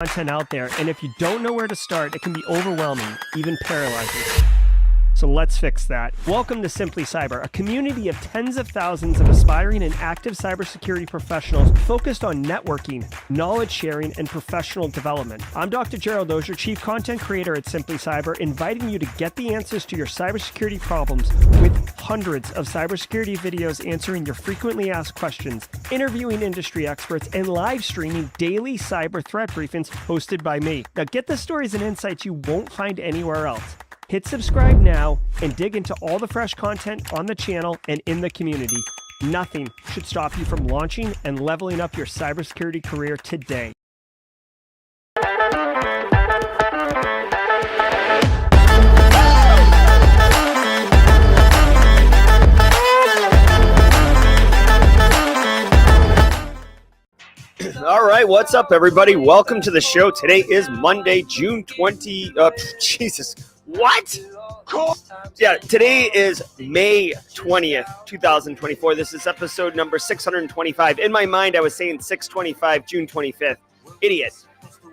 Content out there, and if you don't know where to start, it can be overwhelming, even paralyzing. So let's fix that. Welcome to Simply Cyber, a community of tens of thousands of aspiring and active cybersecurity professionals focused on networking, knowledge sharing, and professional development. I'm Dr. Gerald, Auger, Chief Content Creator at Simply Cyber, inviting you to get the answers to your cybersecurity problems with hundreds of cybersecurity videos answering your frequently asked questions, interviewing industry experts, and live streaming daily cyber threat briefings hosted by me. Now get the stories and insights you won't find anywhere else. Hit subscribe now and dig into all the fresh content on the channel and in the community. Nothing should stop you from launching and leveling up your cybersecurity career today. All right, what's up, everybody? Welcome to the show. Today is Monday, June 20. Jesus. What? Yeah, today is May 20th, 2024. This is episode number 625. In my mind, I was saying 625, June 25th. Idiot.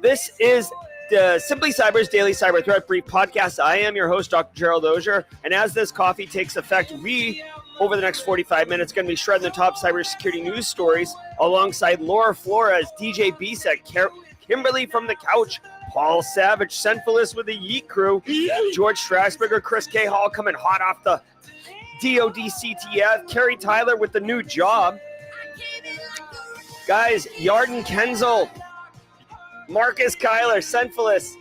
This is the Simply Cyber's Daily Cyber Threat Brief podcast. I am your host, Dr. Gerald Auger. And as this coffee takes effect, we, over the next 45 minutes, going to be shredding the top cybersecurity news stories alongside Laura Flores, DJ BSEC, Kimberly from the couch, Paul Savage, Senfulous with the Yeet crew, George Strasburger, Chris K. Hall coming hot off the DOD CTF, Carrie Tyler with the new job. Guys, Yarden Kenzel, Marcus Kyler, Senfulous.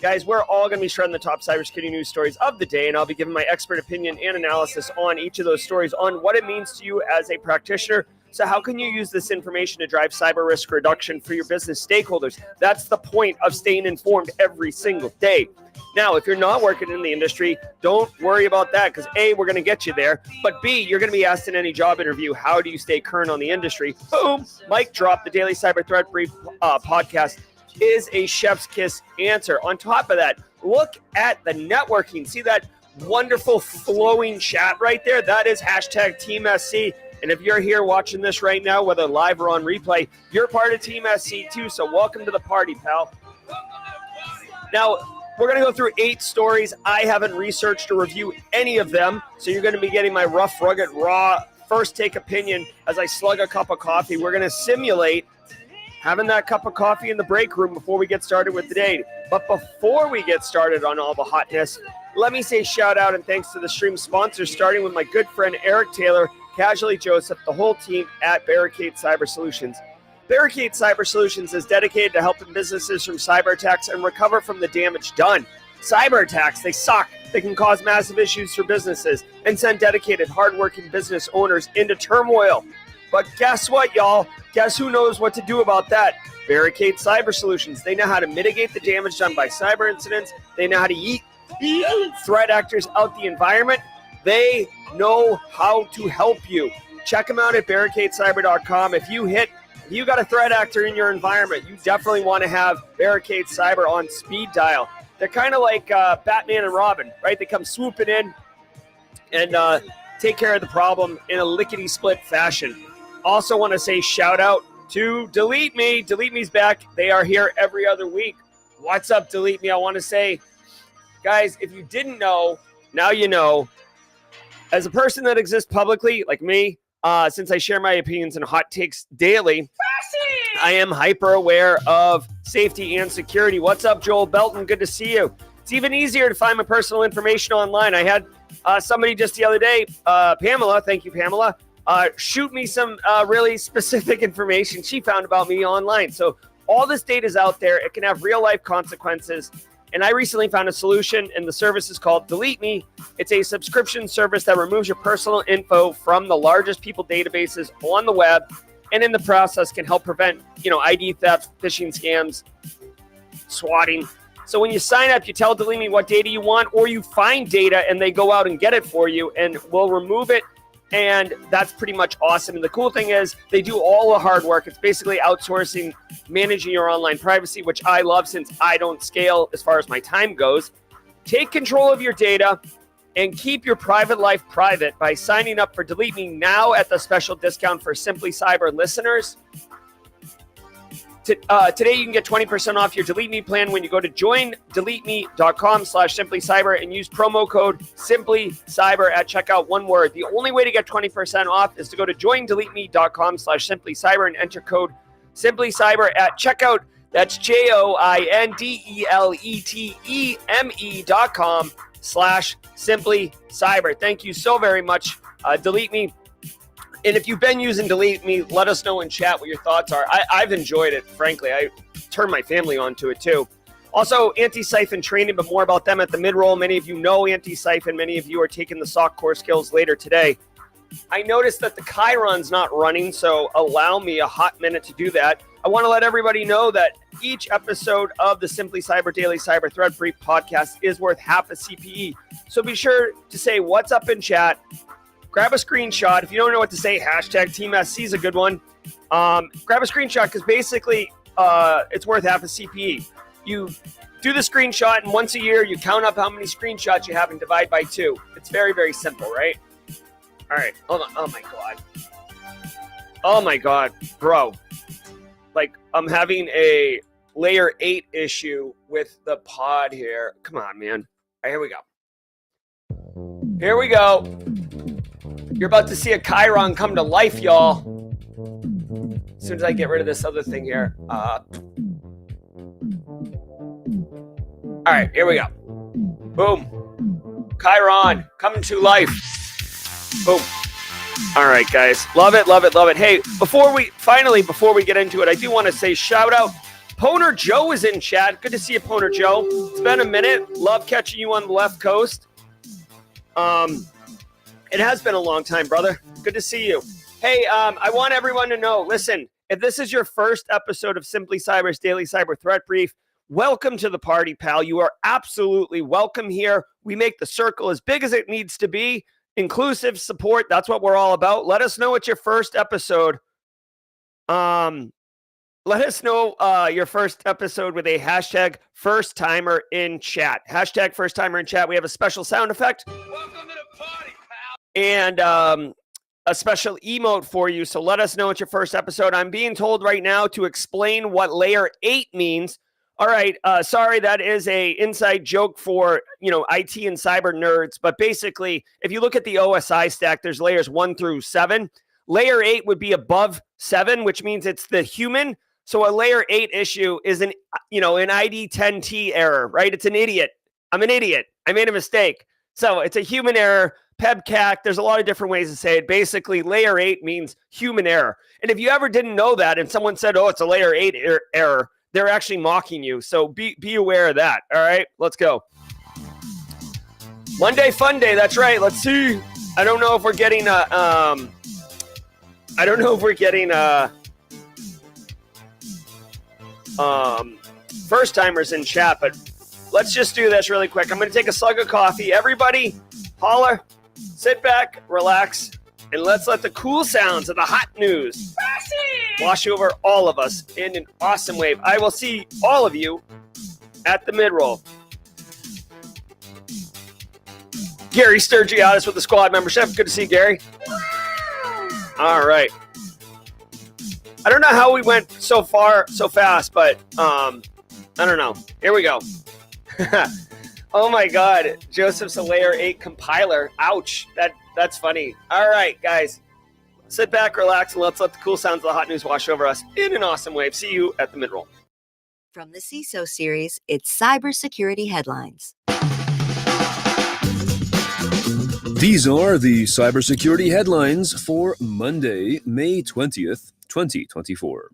Guys, we're all going to be shredding the top cybersecurity news stories of the day, and I'll be giving my expert opinion and analysis on each of those stories on what it means to you as a practitioner. So how can you use this information to drive cyber risk reduction for your business stakeholders? That's the point of staying informed every single day. Now, if you're not working in the industry, don't worry about that because A, we're going to get you there, but B, you're going to be asked in any job interview, how do you stay current on the industry? Boom, mic drop. The Daily Cyber Threat Brief podcast is a chef's kiss answer. On top of that, look at the networking. See that wonderful flowing chat right there? That is hashtag Team SC. And if you're here watching this right now, whether live or on replay, you're part of Team SC too. So welcome to the party, pal. Now, we're going to go through 8 stories. I haven't researched or reviewed any of them. So you're going to be getting my rough, rugged, raw, first take opinion as I slug a cup of coffee. We're going to simulate having that cup of coffee in the break room before we get started with the day. But before we get started on all the hotness, let me say shout out and thanks to the stream sponsors, starting with my good friend Eric Taylor, Casually Joseph, the whole team at Barricade Cyber Solutions. Barricade Cyber Solutions is dedicated to helping businesses from cyber attacks and recover from the damage done. Cyber attacks, they suck. They can cause massive issues for businesses and send dedicated, hardworking business owners into turmoil. But guess what, y'all? Guess who knows what to do about that? Barricade Cyber Solutions. They know how to mitigate the damage done by cyber incidents. They know how to eat threat actors out the environment. They know how to help you. Check them out at barricadecyber.com. If you got a threat actor in your environment, you definitely want to have Barricade Cyber on speed dial. They're kind of like Batman and Robin, right? They come swooping in and take care of the problem in a lickety-split fashion. Also want to say shout out to Delete Me. Delete Me's back. They are here every other week. What's up, Delete Me? I want to say, guys, if you didn't know, now you know. As a person that exists publicly, like me, since I share my opinions and hot takes daily, I am hyper aware of safety and security. What's up, Joel Belton? Good to see you. It's even easier to find my personal information online. I had somebody just the other day, Pamela, thank you, Pamela, shoot me some really specific information she found about me online. So all this data is out there. It can have real life consequences. And I recently found a solution, and the service is called Delete Me. It's a subscription service that removes your personal info from the largest people databases on the web, and in the process can help prevent, ID theft, phishing scams, swatting. So when you sign up, you tell Delete Me what data you want, or you find data and they go out and get it for you, and we'll remove it. And that's pretty much awesome. And the cool thing is they do all the hard work. It's basically outsourcing, managing your online privacy, which I love since I don't scale as far as my time goes. Take control of your data and keep your private life private by signing up for Delete Me now at the special discount for Simply Cyber listeners. Today you can get 20% off your Delete Me plan when you go to joindeleteme.com/simplycyber and use promo code simplycyber at checkout. One word. The only way to get 20% off is to go to joindeleteme.com/simplycyber and enter code simplycyber at checkout. That's joindeleteme.com/simplycyber. Thank you so very much. Delete Me. And if you've been using Delete Me, let us know in chat what your thoughts are. I've enjoyed it, frankly. I turned my family onto it, too. Also, Antisyphon training, but more about them at the mid-roll. Many of you know Antisyphon. Many of you are taking the SOC core skills later today. I noticed that the Chiron's not running, so allow me a hot minute to do that. I want to let everybody know that each episode of the Simply Cyber Daily Cyber Threat Brief podcast is worth half a CPE. So be sure to say what's up in chat. Grab a screenshot. If you don't know what to say, hashtag Team SC is a good one. Grab a screenshot because basically it's worth half a CPE. You do the screenshot, and once a year you count up how many screenshots you have and divide by 2. It's very, very simple, right? All right. Hold on. Oh, my God. Oh, my God. Bro. Like, I'm having a layer 8 issue with the pod here. Come on, man. All right, here we go. Here we go. You're about to see a Chiron come to life, y'all. As soon as I get rid of this other thing here. All right, here we go. Boom. Chiron coming to life. Boom. All right, guys. Love it, love it, love it. Hey, before we get into it, I do want to say shout out. Poner Joe is in chat. Good to see you, Poner Joe. It's been a minute. Love catching you on the left coast. It has been a long time, brother. Good to see you. Hey, I want everyone to know, listen, if this is your first episode of Simply Cyber's Daily Cyber Threat Brief, welcome to the party, pal. You are absolutely welcome here. We make the circle as big as it needs to be. Inclusive support, that's what we're all about. Let us know it's your first episode. Let us know your first episode with a hashtag first timer in chat. Hashtag first timer in chat. We have a special sound effect. Welcome to the party, pal. And a special emote for you. So let us know it's your first episode. I'm being told right now to explain what layer 8 means. All right. Sorry, that is a inside joke for, IT and cyber nerds. But basically, if you look at the OSI stack, there's layers 1 through 7. Layer 8 would be above 7, which means it's the human. So a layer 8 issue is an ID10T error, right? It's an idiot. I'm an idiot. I made a mistake. So it's a human error. PEBCAC, there's a lot of different ways to say it. Basically, layer 8 means human error. And if you ever didn't know that and someone said, oh, it's a layer 8 error, they're actually mocking you. So be aware of that. All right, let's go. Monday Fun Day. That's right. Let's see. I don't know if we're getting first timers in chat, but let's just do this really quick. I'm going to take a slug of coffee. Everybody, holler, sit back, relax, and let's let the cool sounds of the hot news wash over all of us in an awesome wave. I will see all of you at the mid-roll. Gary Sturgiadis with the squad membership. Good to see you, Gary. All right. I don't know how we went so far so fast, but I don't know. Here we go. Oh my God, Joseph's a layer 8 compiler. Ouch, that's funny. All right, guys, sit back, relax, and let's let the cool sounds of the hot news wash over us in an awesome wave. See you at the mid-roll. From the CISO series, it's cybersecurity headlines. These are the cybersecurity headlines for Monday, May 20th, 2024.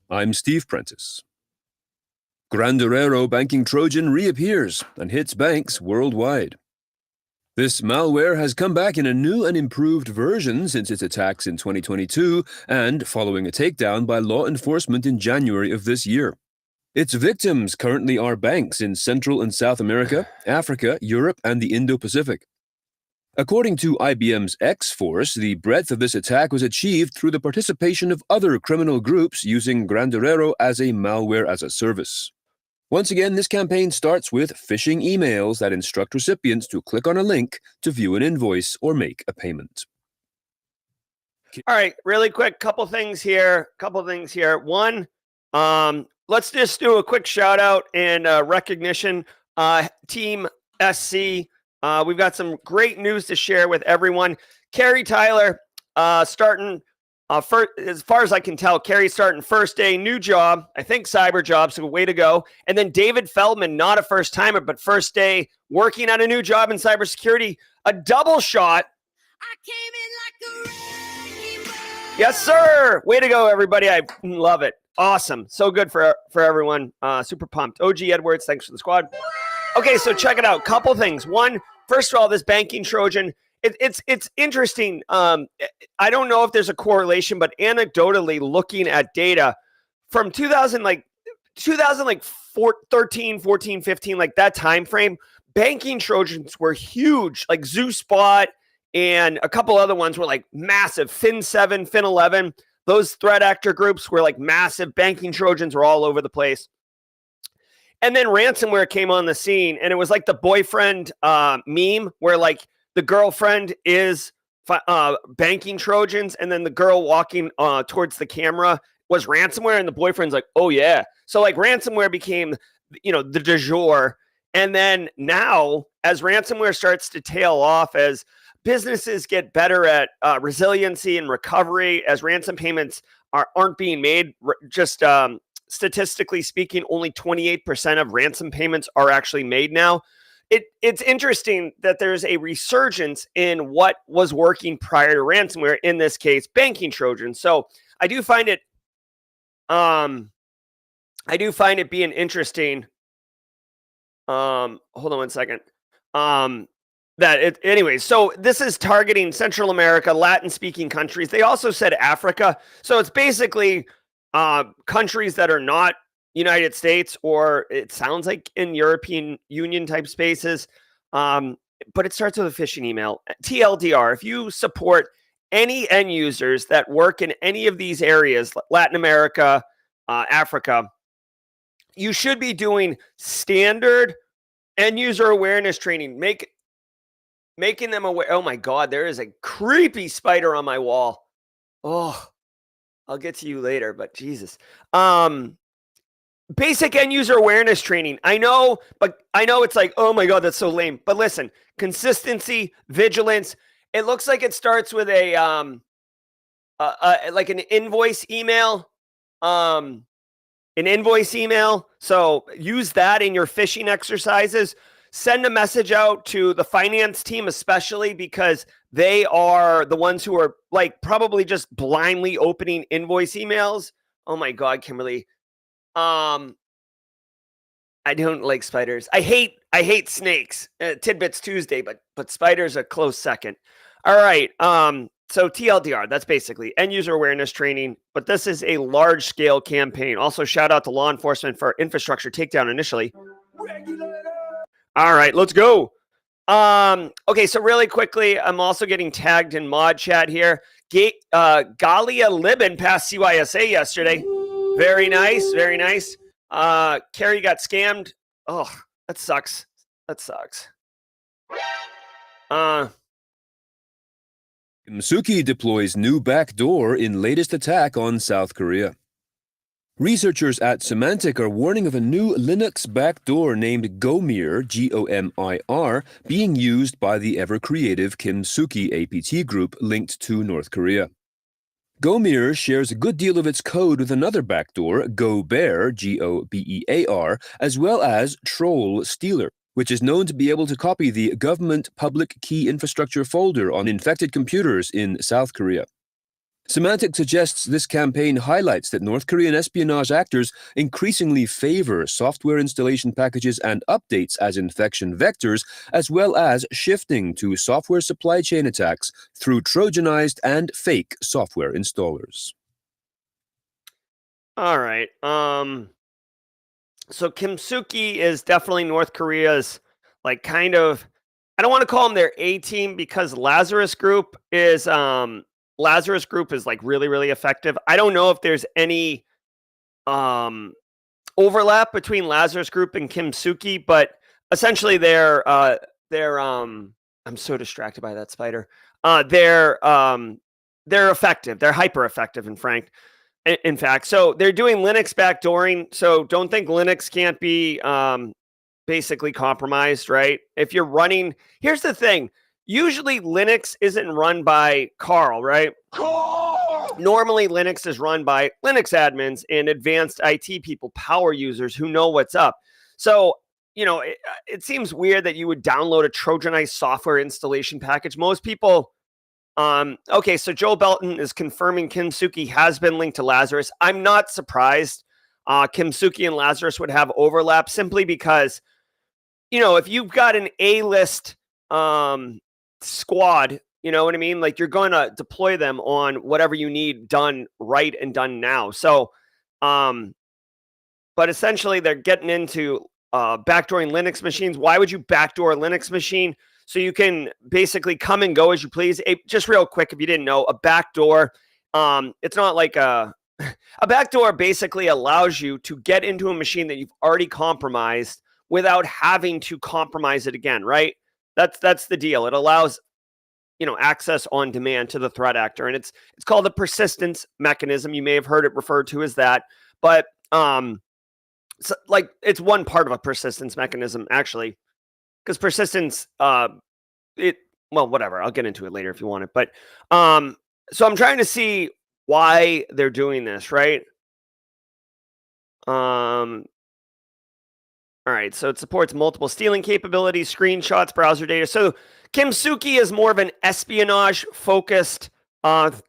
I'm Steve Prentice. Grandorero banking Trojan reappears and hits banks worldwide. This malware has come back in a new and improved version since its attacks in 2022 and following a takedown by law enforcement in January of this year. Its victims currently are banks in Central and South America, Africa, Europe, and the Indo-Pacific. According to IBM's X-Force, the breadth of this attack was achieved through the participation of other criminal groups using Grandorero as a malware as a service. Once again, this campaign starts with phishing emails that instruct recipients to click on a link to view an invoice or make a payment. All right, really quick, couple things here. One, Let's just do a quick shout out and recognition. Team SC, we've got some great news to share with everyone. Carrie Tyler starting, as far as I can tell, Carrie's starting first day, new job, I think cyber job, so way to go. And then David Feldman, not a first timer, but first day working at a new job in cybersecurity, a double shot. I came in like a wrecking ball. Yes, sir. Way to go, everybody. I love it. Awesome. So good for everyone. Super pumped. OG Edwards, thanks for the squad. Okay, so check it out. Couple things. One, first of all, this banking Trojan, it's interesting. I don't know if there's a correlation, but anecdotally looking at data from 2013, 14, 15, like that time frame, banking Trojans were huge. Like ZooSpot and a couple other ones were like massive. Fin7, Fin11. Those threat actor groups were like massive. Banking Trojans were all over the place. And then ransomware came on the scene, and it was like the boyfriend meme where like the girlfriend is banking Trojans, and then the girl walking towards the camera was ransomware, and the boyfriend's like, oh yeah. So like ransomware became, the du jour. And then now as ransomware starts to tail off, as businesses get better at resiliency and recovery, as ransom payments aren't being made, just statistically speaking, only 28% of ransom payments are actually made now. It's interesting that there's a resurgence in what was working prior to ransomware, in this case, banking Trojans. So I do find it being interesting. Hold on one second. Anyways, so this is targeting Central America, Latin speaking countries. They also said Africa. So it's basically countries that are not United States, or it sounds like in European Union type spaces. But it starts with a phishing email. TLDR, if you support any end users that work in any of these areas, Latin America, Africa, you should be doing standard end user awareness training, making them aware. Oh my God, there is a creepy spider on my wall. Oh, I'll get to you later, but Jesus. Basic end user awareness training. I know it's like, oh my God, that's so lame. But listen, consistency, vigilance. It looks like it starts with like an invoice email. An invoice email. So use that in your phishing exercises. Send a message out to the finance team, especially because they are the ones who are like probably just blindly opening invoice emails. Oh my God, Kimberly. I don't like spiders. I hate snakes. Tidbits Tuesday, but spiders a close second. All right. So TLDR, that's basically end user awareness training, but this is a large scale campaign. Also, shout out to law enforcement for infrastructure takedown initially. All right, let's go. Okay, so really quickly, I'm also getting tagged in mod chat here. Galia Libin passed CYSA yesterday. Very nice, very nice. Carrie got scammed. Oh, that sucks. That sucks. Kimsuki deploys new backdoor in latest attack on South Korea. Researchers at Symantec are warning of a new Linux backdoor named Gomir, Gomir, being used by the ever-creative Kimsuki APT group linked to North Korea. Gomir shares a good deal of its code with another backdoor, GoBear, Gobear, as well as Troll Stealer, which is known to be able to copy the government public key infrastructure folder on infected computers in South Korea. Symantec suggests this campaign highlights that North Korean espionage actors increasingly favor software installation packages and updates as infection vectors, as well as shifting to software supply chain attacks through Trojanized and fake software installers. All right. So Kimsuki is definitely North Korea's, like, kind of, I don't want to call them their A team, because Lazarus Group is like really, really effective. I don't know if there's any overlap between Lazarus Group and Kimsuki, but essentially they're I'm so distracted by that spider. They're effective. They're hyper effective, and frank. In fact, so they're doing Linux backdooring. So don't think Linux can't be basically compromised, right? If you're running, here's the thing. Usually Linux isn't run by Carl, right? Normally Linux is run by Linux admins and advanced IT people, power users who know what's up. So, it seems weird that you would download a Trojanized software installation package. Most people, okay, so Joe Belton is confirming Kimsuky has been linked to Lazarus. I'm not surprised Kimsuky and Lazarus would have overlap simply because, if you've got an A-list squad, you know what I mean? Like, you're going to deploy them on whatever you need done right and done now. So, but essentially they're getting into backdooring Linux machines. Why would you backdoor a Linux machine? So you can basically come and go as you please. Just real quick, if you didn't know, a backdoor, it's not like a backdoor basically allows you to get into a machine that you've already compromised without having to compromise it again, right? That's the deal. It allows access on demand to the threat actor, and it's called a persistence mechanism. You may have heard it referred to as that, but so, like, it's one part of a persistence mechanism actually, because persistence, whatever. I'll get into it later if you want it, but so I'm trying to see why they're doing this, right? All right, so it supports multiple stealing capabilities, screenshots, browser data. So Kimsuky is more of an espionage-focused threat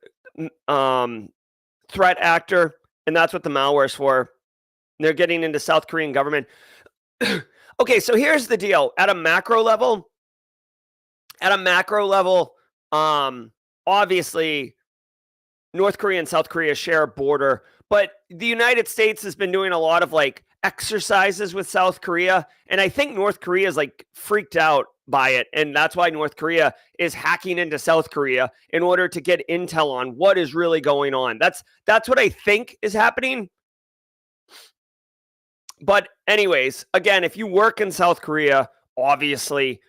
actor, and that's what the malware is for. They're getting into South Korean government. Okay, so here's the deal. At a macro level, obviously, North Korea and South Korea share a border, but the United States has been doing a lot of exercises with South Korea, and I think North Korea is freaked out by it, and that's why North Korea is hacking into South Korea in order to get intel on what is really going on. That's what I think is happening. But anyways, again, if you work in South Korea, obviously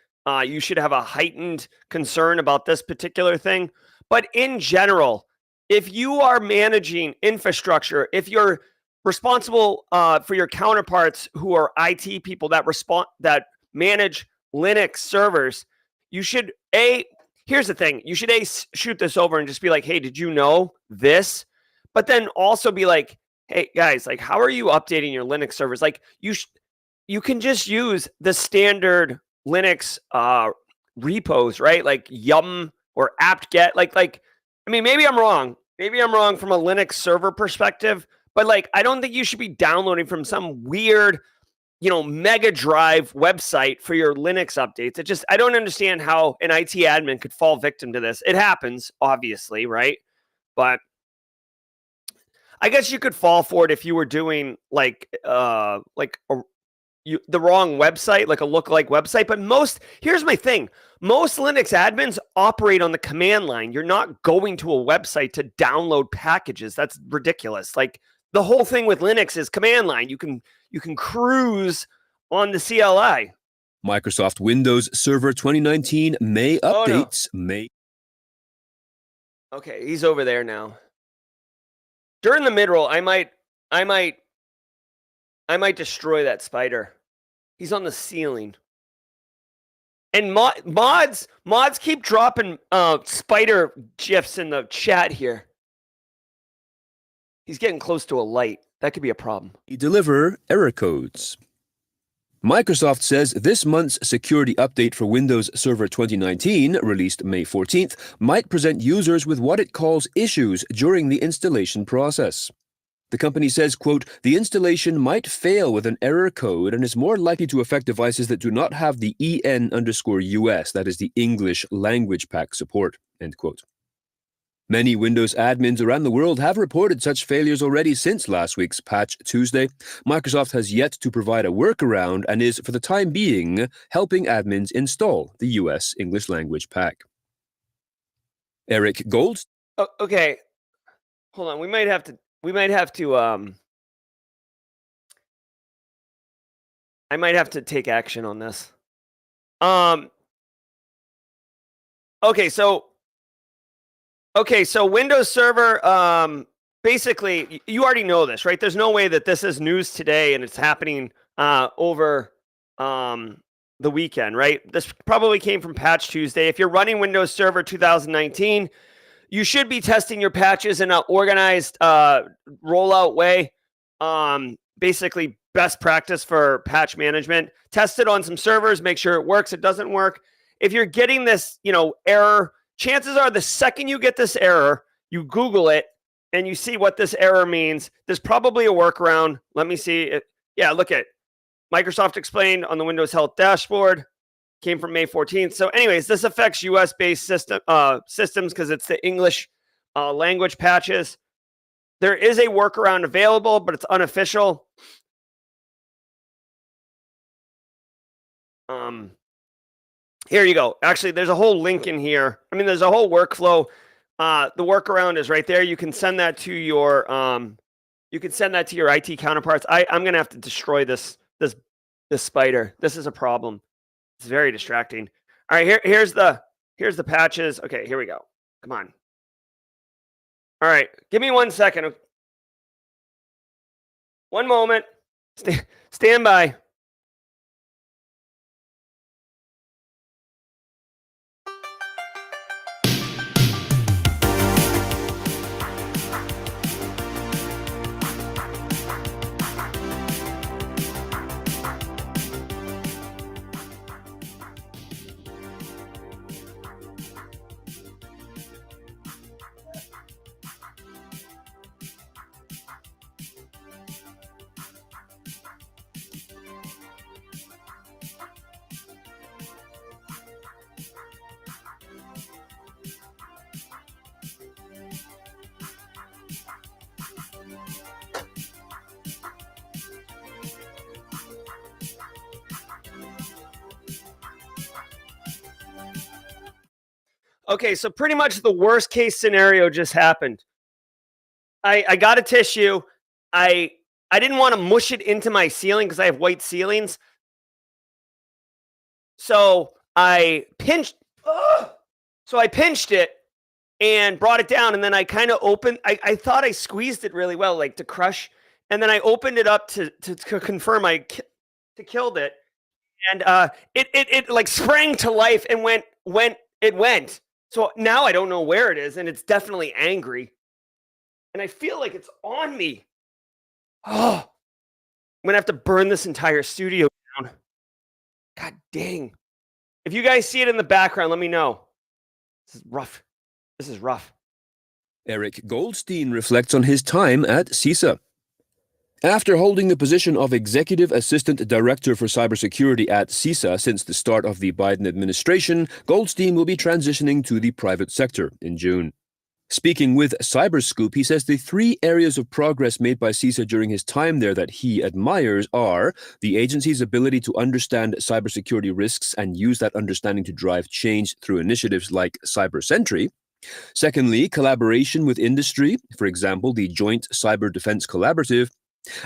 you should have a heightened concern about this particular thing. But in general, if you are managing infrastructure, if you're responsible for your counterparts who are IT people that manage Linux servers, you should here's the thing. You should shoot this over and just be like, hey, did you know this? But then also be like, hey guys, how are you updating your Linux servers? You can just use the standard Linux repos, right? Like yum or apt-get. I mean, maybe I'm wrong. Maybe I'm wrong from a Linux server perspective, but I don't think you should be downloading from some weird, mega drive website for your Linux updates. I don't understand how an IT admin could fall victim to this. It happens, obviously, right? But I guess you could fall for it if you were doing the wrong website, like a lookalike website. But here's my thing. Most Linux admins operate on the command line. You're not going to a website to download packages. That's ridiculous. The whole thing with Linux is command line. You can cruise on the CLI. Microsoft Windows Server 2019 May updates. Okay, he's over there now. During the mid-roll, I might destroy that spider. He's on the ceiling. And mods keep dropping spider gifs in the chat here. He's getting close to a light. That could be a problem. Deliver error codes. Microsoft says this month's security update for Windows Server 2019, released May 14th, might present users with what it calls issues during the installation process. The company says, quote, the installation might fail with an error code and is more likely to affect devices that do not have the EN_US, that is the English language pack support, end quote. Many Windows admins around the world have reported such failures already since last week's Patch Tuesday. Microsoft has yet to provide a workaround and is, for the time being, helping admins install the US English language pack. Eric Gold. Oh, okay. Hold on. We might have to I might have to take action on this. Okay, so Windows Server basically, you already know this, right? There's no way that this is news today and it's happening over the weekend, right? This probably came from Patch Tuesday. If you're running Windows Server 2019, you should be testing your patches in an organized rollout way. Basically, best practice for patch management. Test it on some servers, make sure it works. It doesn't work. If you're getting this, error, chances are the second you get this error, you Google it and you see what this error means. There's probably a workaround. Let me see. Yeah, look at Microsoft explained on the Windows Health dashboard. Came from May 14th. So anyways, this affects US-based systems because it's the English language patches. There is a workaround available, but it's unofficial. Here you go. Actually, there's a whole link in here. I mean, there's a whole workflow. The workaround is right there. You can send that to your IT counterparts. I'm gonna have to destroy this spider. This is a problem. It's very distracting. All right, here's the patches. Okay, here we go. Come on. All right, give me 1 second. One moment. Stand by. Okay, so pretty much the worst case scenario just happened. I got a tissue. I didn't want to mush it into my ceiling because I have white ceilings. So I pinched it and brought it down, and then I kind of opened. I thought I squeezed it really well, like to crush, and then I opened it up to confirm to killed it, and it like sprang to life and went. So now I don't know where it is, and it's definitely angry, and I feel like it's on me. Oh, I'm gonna have to burn this entire studio down. God dang! If you guys see it in the background, let me know. This is rough. Eric Goldstein reflects on his time at CISA. After holding the position of Executive Assistant Director for Cybersecurity at CISA since the start of the Biden administration, Goldstein will be transitioning to the private sector in June. Speaking with Cyberscoop, he says the 3 areas of progress made by CISA during his time there that he admires are the agency's ability to understand cybersecurity risks and use that understanding to drive change through initiatives like Cyber Sentry. Secondly, collaboration with industry, for example, the Joint Cyber Defense Collaborative.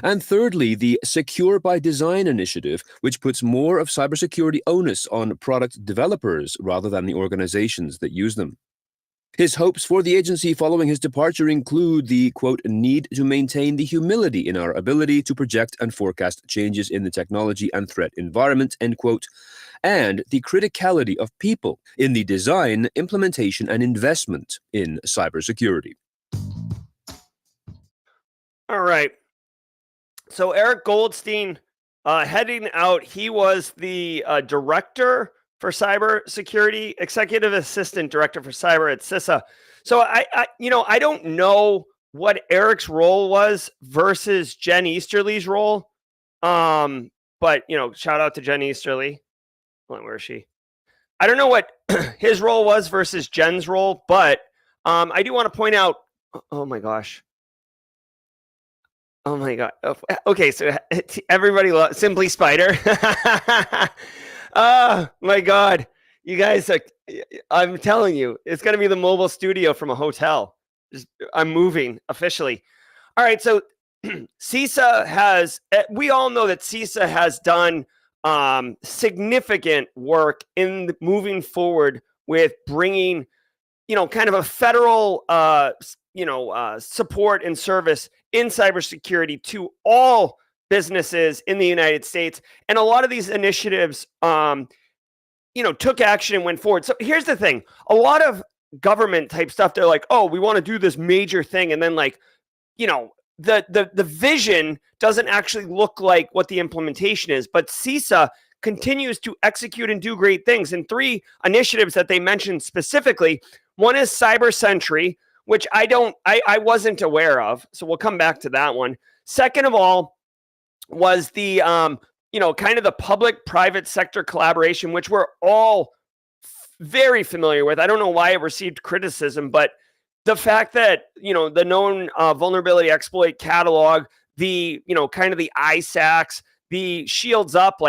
And thirdly, the Secure by Design initiative, which puts more of cybersecurity onus on product developers rather than the organizations that use them. His hopes for the agency following his departure include the, quote, need to maintain the humility in our ability to project and forecast changes in the technology and threat environment, end quote, and the criticality of people in the design, implementation, and investment in cybersecurity. All right. So Eric Goldstein heading out, he was the director for cybersecurity, executive assistant director for cyber at CISA. So I don't know what Eric's role was versus Jen Easterly's role. But shout out to Jen Easterly. Hold on, where is she? I don't know what his role was versus Jen's role, but I do want to point out. Oh my gosh. Oh my God. Okay, so everybody loves Simply Spider. Oh my God. You guys, I'm telling you, it's going to be the mobile studio from a hotel. I'm moving officially. All right, so CISA has, we all know that CISA has done significant work in moving forward with bringing, kind of a federal support and service in cybersecurity to all businesses in the United States. And a lot of these initiatives, took action and went forward. So here's the thing. A lot of government type stuff, they're like, oh, we want to do this major thing. And then the vision doesn't actually look like what the implementation is. But CISA continues to execute and do great things. And 3 initiatives that they mentioned specifically, one is Cyber Sentry, which I wasn't aware of. So we'll come back to that one. Second of all was the, kind of the public-private sector collaboration, which we're all very familiar with. I don't know why it received criticism, but the fact that, the known vulnerability exploit catalog, the, kind of the ISACs, the shields up,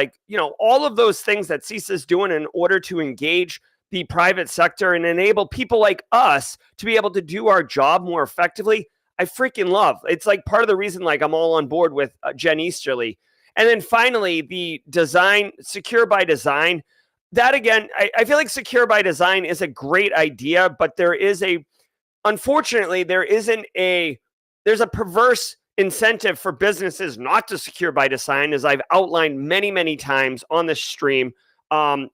all of those things that CISA is doing in order to engage the private sector and enable people like us to be able to do our job more effectively, I freaking love. It's like part of the reason I'm all on board with Jen Easterly. And then finally, the design, secure by design. That again, I feel like secure by design is a great idea, but unfortunately, there's a perverse incentive for businesses not to secure by design, as I've outlined many, many times on the stream,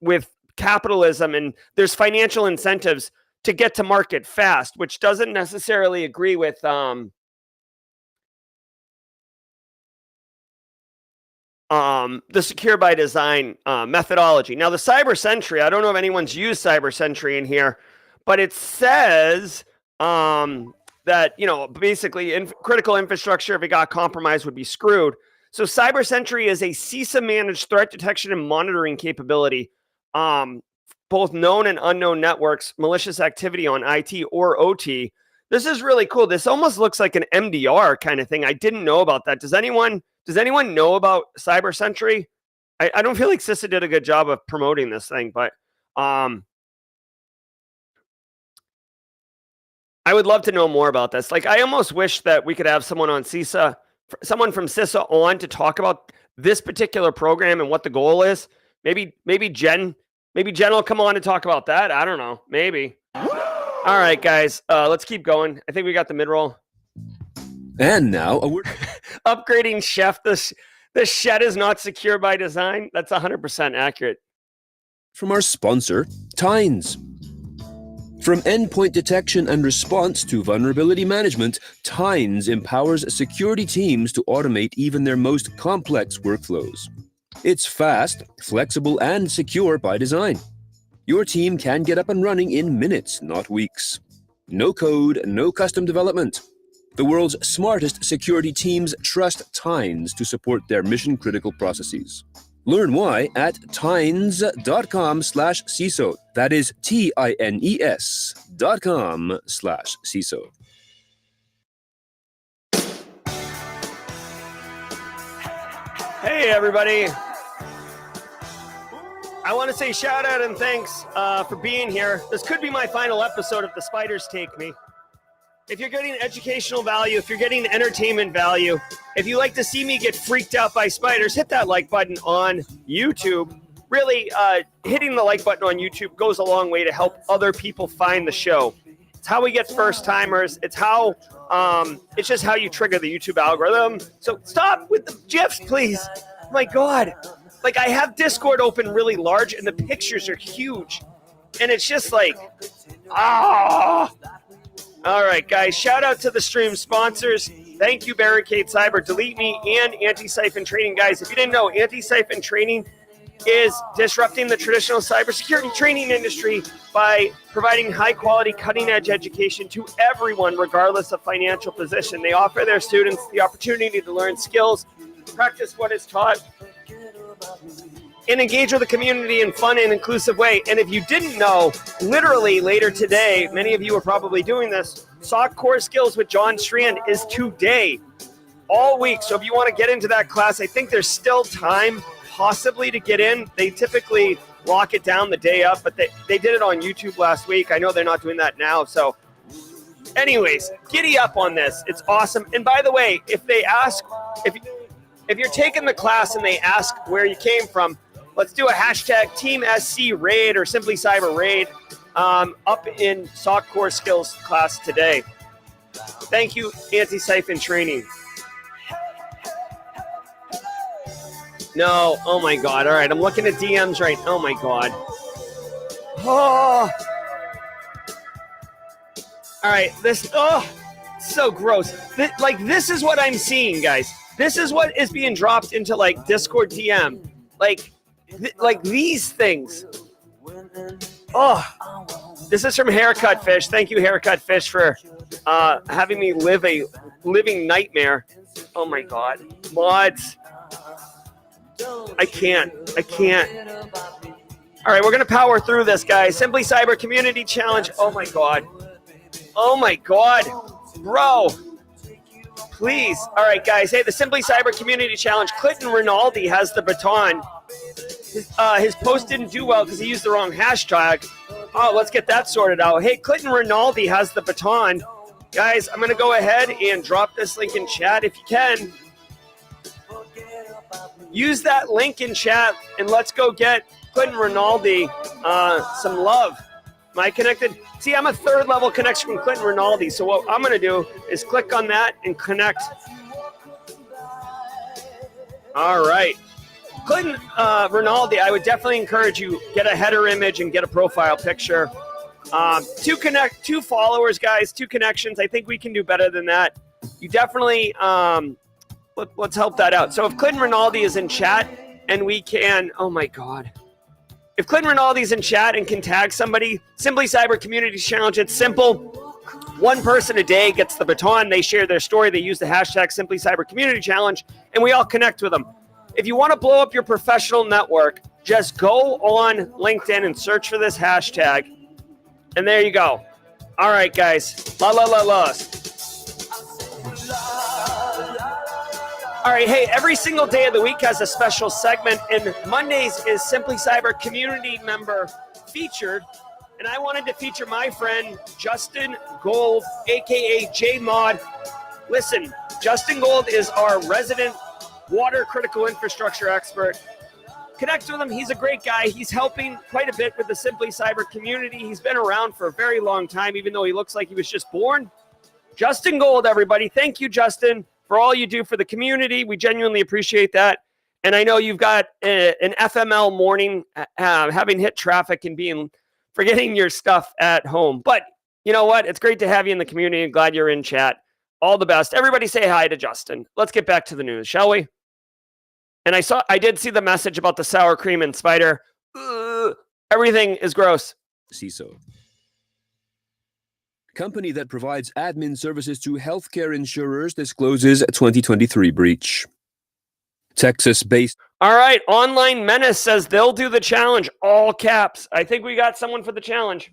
with capitalism, and there's financial incentives to get to market fast, which doesn't necessarily agree with the secure by design methodology. Now, the Cyber Sentry, I don't know if anyone's used Cyber Sentry in here, but it says that, basically critical infrastructure, if it got compromised, would be screwed. So Cyber Sentry is a CISA managed threat detection and monitoring capability, both known and unknown networks, malicious activity on IT or OT. This is really cool. This almost looks like an MDR kind of thing. I didn't know about that. Does anyone know about Cyber Sentry? I don't feel like CISA did a good job of promoting this thing, but I would love to know more about this. I almost wish that we could have someone from CISA on to talk about this particular program and what the goal is. Maybe Jen will come on and talk about that. I don't know. Maybe. All right, guys, let's keep going. I think we got the mid-roll. And now upgrading Chef. The shed is not secure by design. That's 100% accurate. From our sponsor, 20's. From endpoint detection and response to vulnerability management, 20's empowers security teams to automate even their most complex workflows. It's fast, flexible, and secure by design. Your team can get up and running in minutes, not weeks. No code, no custom development. The world's smartest security teams trust 20's to support their mission-critical processes. Learn why at tines.com/CISO. That is TINES.com/CISO. Hey, everybody. I want to say shout out and thanks for being here. This could be my final episode of The Spiders Take Me. If you're getting educational value, if you're getting entertainment value, if you like to see me get freaked out by spiders, hit that like button on YouTube. Really, hitting the like button on YouTube goes a long way to help other people find the show. It's how we get first timers. It's just how you trigger the YouTube algorithm. So stop with the GIFs, please. Oh my God. I have Discord open really large and the pictures are huge. And it's just All right, guys, shout out to the stream sponsors. Thank you, Barricade Cyber, Delete Me, and Antisyphon Training. Guys, if you didn't know, Antisyphon Training is disrupting the traditional cybersecurity training industry by providing high-quality, cutting-edge education to everyone, regardless of financial position. They offer their students the opportunity to learn skills, practice what is taught, and engage with the community in fun and inclusive way. And if you didn't know, literally later today, many of you are probably doing this, SOC Core Skills with John Strand is today, all week. So if you want to get into that class, I think there's still time possibly to get in. They typically lock it down the day up, but they did it on YouTube last week. I know they're not doing that now. So anyways, giddy up on this. It's awesome. And by the way, if they ask, if you're taking the class and they ask where you came from, let's do a hashtag Team SC Raid or Simply Cyber Raid up in SOC Core Skills class today. Thank you, Antisyphon training. No, oh my God. All right, I'm looking at DMs right. Oh my God. Oh. All right, so gross. This is what I'm seeing, guys. This is what is being dropped into like Discord DM. Like these things. Oh, this is from Haircut Fish. Thank you, Haircut Fish, for having me live a living nightmare. Oh my God. Mods. I can't. All right, we're going to power through this, guys. Simply Cyber Community Challenge. Oh my God. Bro. Please. All right, guys. Hey, the Simply Cyber Community Challenge. Clinton Rinaldi has the baton. His post didn't do well because he used the wrong hashtag. Oh, let's get that sorted out. Hey, Clinton Rinaldi has the baton. Guys, I'm going to go ahead and drop this link in chat if you can. Use that link in chat and let's go get Clinton Rinaldi some love. Am I connected? See, I'm a third level connection from Clinton Rinaldi. So what I'm going to do is click on that and connect. All right. Clinton Rinaldi, I would definitely encourage you, get a header image and get a profile picture. 2 followers, guys, 2 connections. I think we can do better than that. You definitely, let's help that out. So if Clinton Rinaldi is in chat and we can, oh my God. If Clinton Rinaldi is in chat and can tag somebody, Simply Cyber Community Challenge, it's simple. 1 person a day gets the baton. They share their story. They use the hashtag Simply Cyber Community Challenge, and we all connect with them. If you want to blow up your professional network, just go on LinkedIn and search for this hashtag. And there you go. All right, guys. La. All right, hey, every single day of the week has a special segment, and Mondays is Simply Cyber Community Member Featured. And I wanted to feature my friend, Justin Gold, a.k.a. J-Mod. Listen, Justin Gold is our resident water critical infrastructure expert. Connect with him. He's a great guy. He's helping quite a bit with the Simply Cyber community. He's been around for a very long time, even though he looks like he was just born. Justin Gold, everybody. Thank you, Justin, for all you do for the community. We genuinely appreciate that. And I know you've got an FML morning, having hit traffic and forgetting your stuff at home. But you know what? It's great to have you in the community. I'm glad you're in chat. All the best. Everybody say hi to Justin. Let's get back to the news, shall we? And I did see the message about the sour cream and spider. Everything is gross. CISA. Company that provides admin services to healthcare insurers discloses 2023 breach. Texas-based. All right. Online Menace says they'll do the challenge. All caps. I think we got someone for the challenge.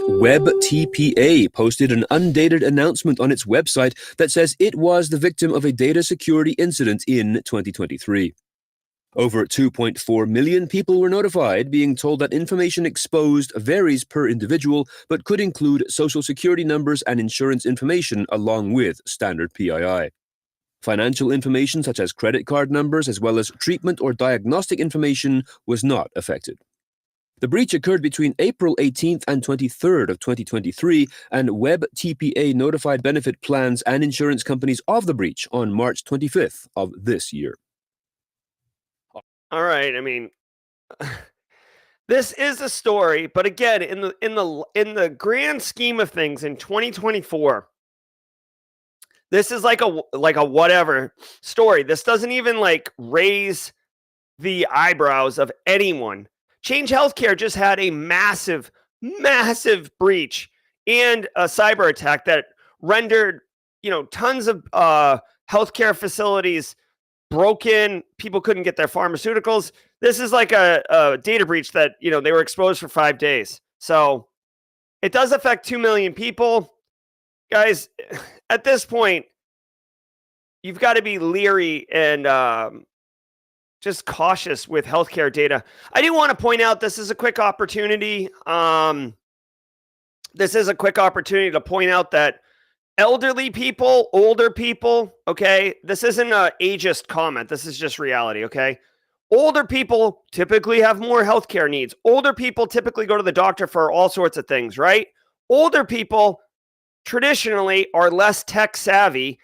WebTPA posted an undated announcement on its website that says it was the victim of a data security incident in 2023. Over 2.4 million people were notified, being told that information exposed varies per individual, but could include social security numbers and insurance information along with standard PII. Financial information such as credit card numbers as well as treatment or diagnostic information was not affected. The breach occurred between April 18th and 23rd of 2023, and WebTPA notified benefit plans and insurance companies of the breach on March 25th of this year. All right. I mean, this is a story, but again, in the grand scheme of things, in 2024, this is like a whatever story. This doesn't even like raise the eyebrows of anyone. Change Healthcare just had a massive breach and a cyber attack that rendered, tons of healthcare facilities broken. People couldn't get their pharmaceuticals. This is like a data breach that, they were exposed for 5 days. So it does affect 2 million people. Guys, at this point, you've got to be leery and just cautious with healthcare data. I do want to point out this is a quick opportunity. This is a quick opportunity to point out that elderly people, older people, okay, this isn't an ageist comment. This is just reality, okay? Older people typically have more healthcare needs. Older people typically go to the doctor for all sorts of things, right? Older people traditionally are less tech savvy,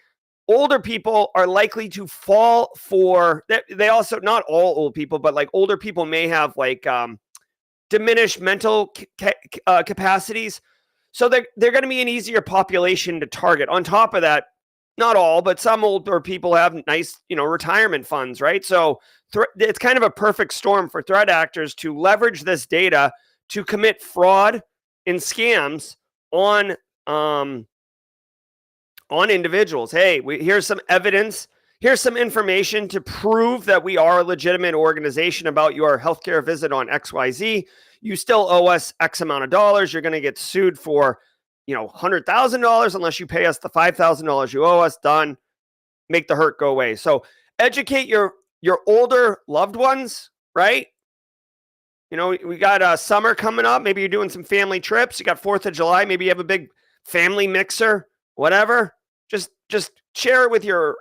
older people are likely to fall for, they also, not all old people, but like older people may have like diminished mental capacities. So they're going to be an easier population to target. On top of that, not all, but some older people have nice, retirement funds, right? So it's kind of a perfect storm for threat actors to leverage this data to commit fraud and scams on individuals. Hey, here's some evidence. Here's some information to prove that we are a legitimate organization about your healthcare visit on XYZ. You still owe us X amount of dollars. You're going to get sued for, $100,000 unless you pay us the $5,000 you owe us. Done. Make the hurt go away. So educate your older loved ones, right? We got summer coming up. Maybe you're doing some family trips. You got 4th of July. Maybe you have a big family mixer, whatever. Just share it with your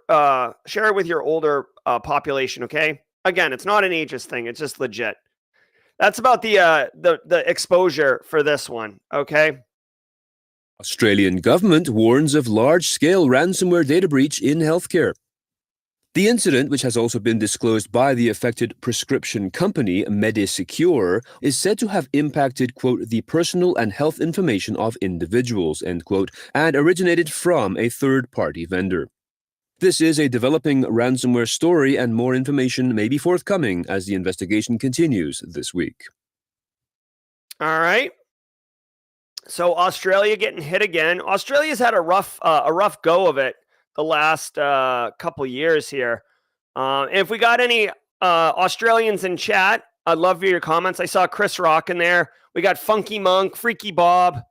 older population, okay? Again, it's not an ageist thing. It's just legit. That's about the exposure for this one, okay? Australian government warns of large-scale ransomware data breach in healthcare. The incident, which has also been disclosed by the affected prescription company Medisecure, is said to have impacted, quote, the personal and health information of individuals, end quote, and originated from a third-party vendor. This is a developing ransomware story, and more information may be forthcoming as the investigation continues this week. All right. So Australia getting hit again. Australia's had a rough go of it the last couple years here. If we got any Australians in chat, I'd love your comments. I saw Chris Rock in there. We got Funky Monk, Freaky Bob,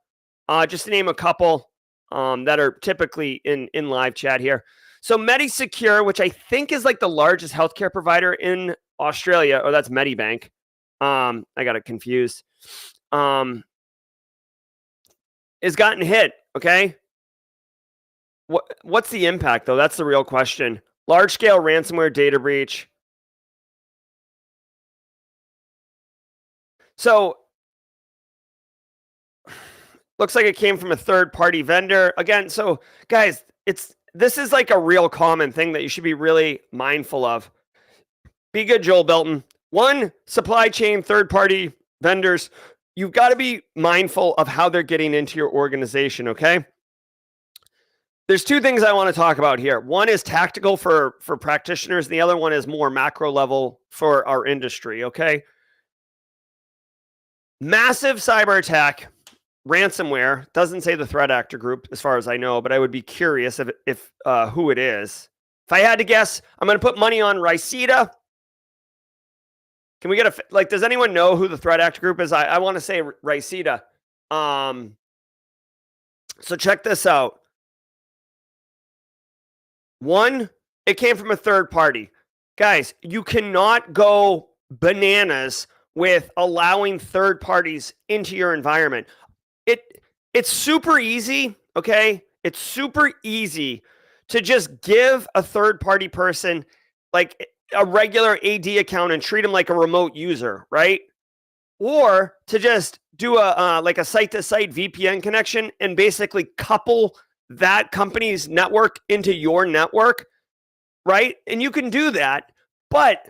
just to name a couple that are typically in live chat here. So Medisecure, which I think is like the largest healthcare provider in Australia. Oh, that's Medibank. I got it confused. Is gotten hit, okay? What's the impact, though? That's the real question. Large-scale ransomware data breach. So, looks like it came from a third-party vendor. Again, so, guys, this is like a real common thing that you should be really mindful of. Be good, Joel Belton. One, supply chain, third-party vendors. You've got to be mindful of how they're getting into your organization, okay? There's two things I want to talk about here. One is tactical for practitioners. The other one is more macro level for our industry, okay? Massive cyber attack, ransomware. Doesn't say the threat actor group as far as I know, but I would be curious if who it is. If I had to guess, I'm going to put money on Riceta. Can we get does anyone know who the threat actor group is? I want to say Riceta. So check this out. One, it came from a third party. Guys, you cannot go bananas with allowing third parties into your environment. It's super easy, okay? It's super easy to just give a third party person like a regular AD account and treat them like a remote user, right? Or to just do a site-to-site VPN connection and basically couple that company's network into your network, right? And you can do that, but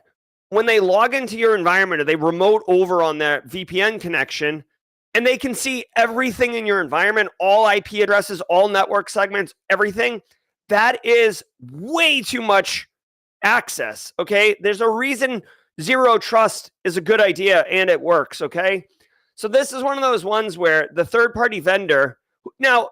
when they log into your environment or they remote over on their VPN connection and they can see everything in your environment, all IP addresses, all network segments, everything, that is way too much access, okay? There's a reason zero trust is a good idea and it works, okay? So this is one of those ones where the third-party vendor, now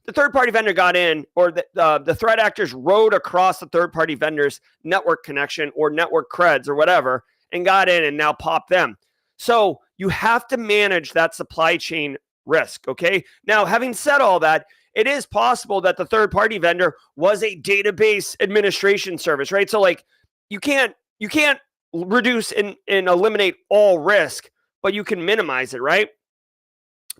the third-party vendor got in, or the threat actors rode across the third-party vendor's network connection or network creds or whatever and got in and now pop them. So you have to manage that supply chain risk, okay? Now, having said all that, it is possible that the third-party vendor was a database administration service, right? So like you can't reduce and eliminate all risk, but you can minimize it, right?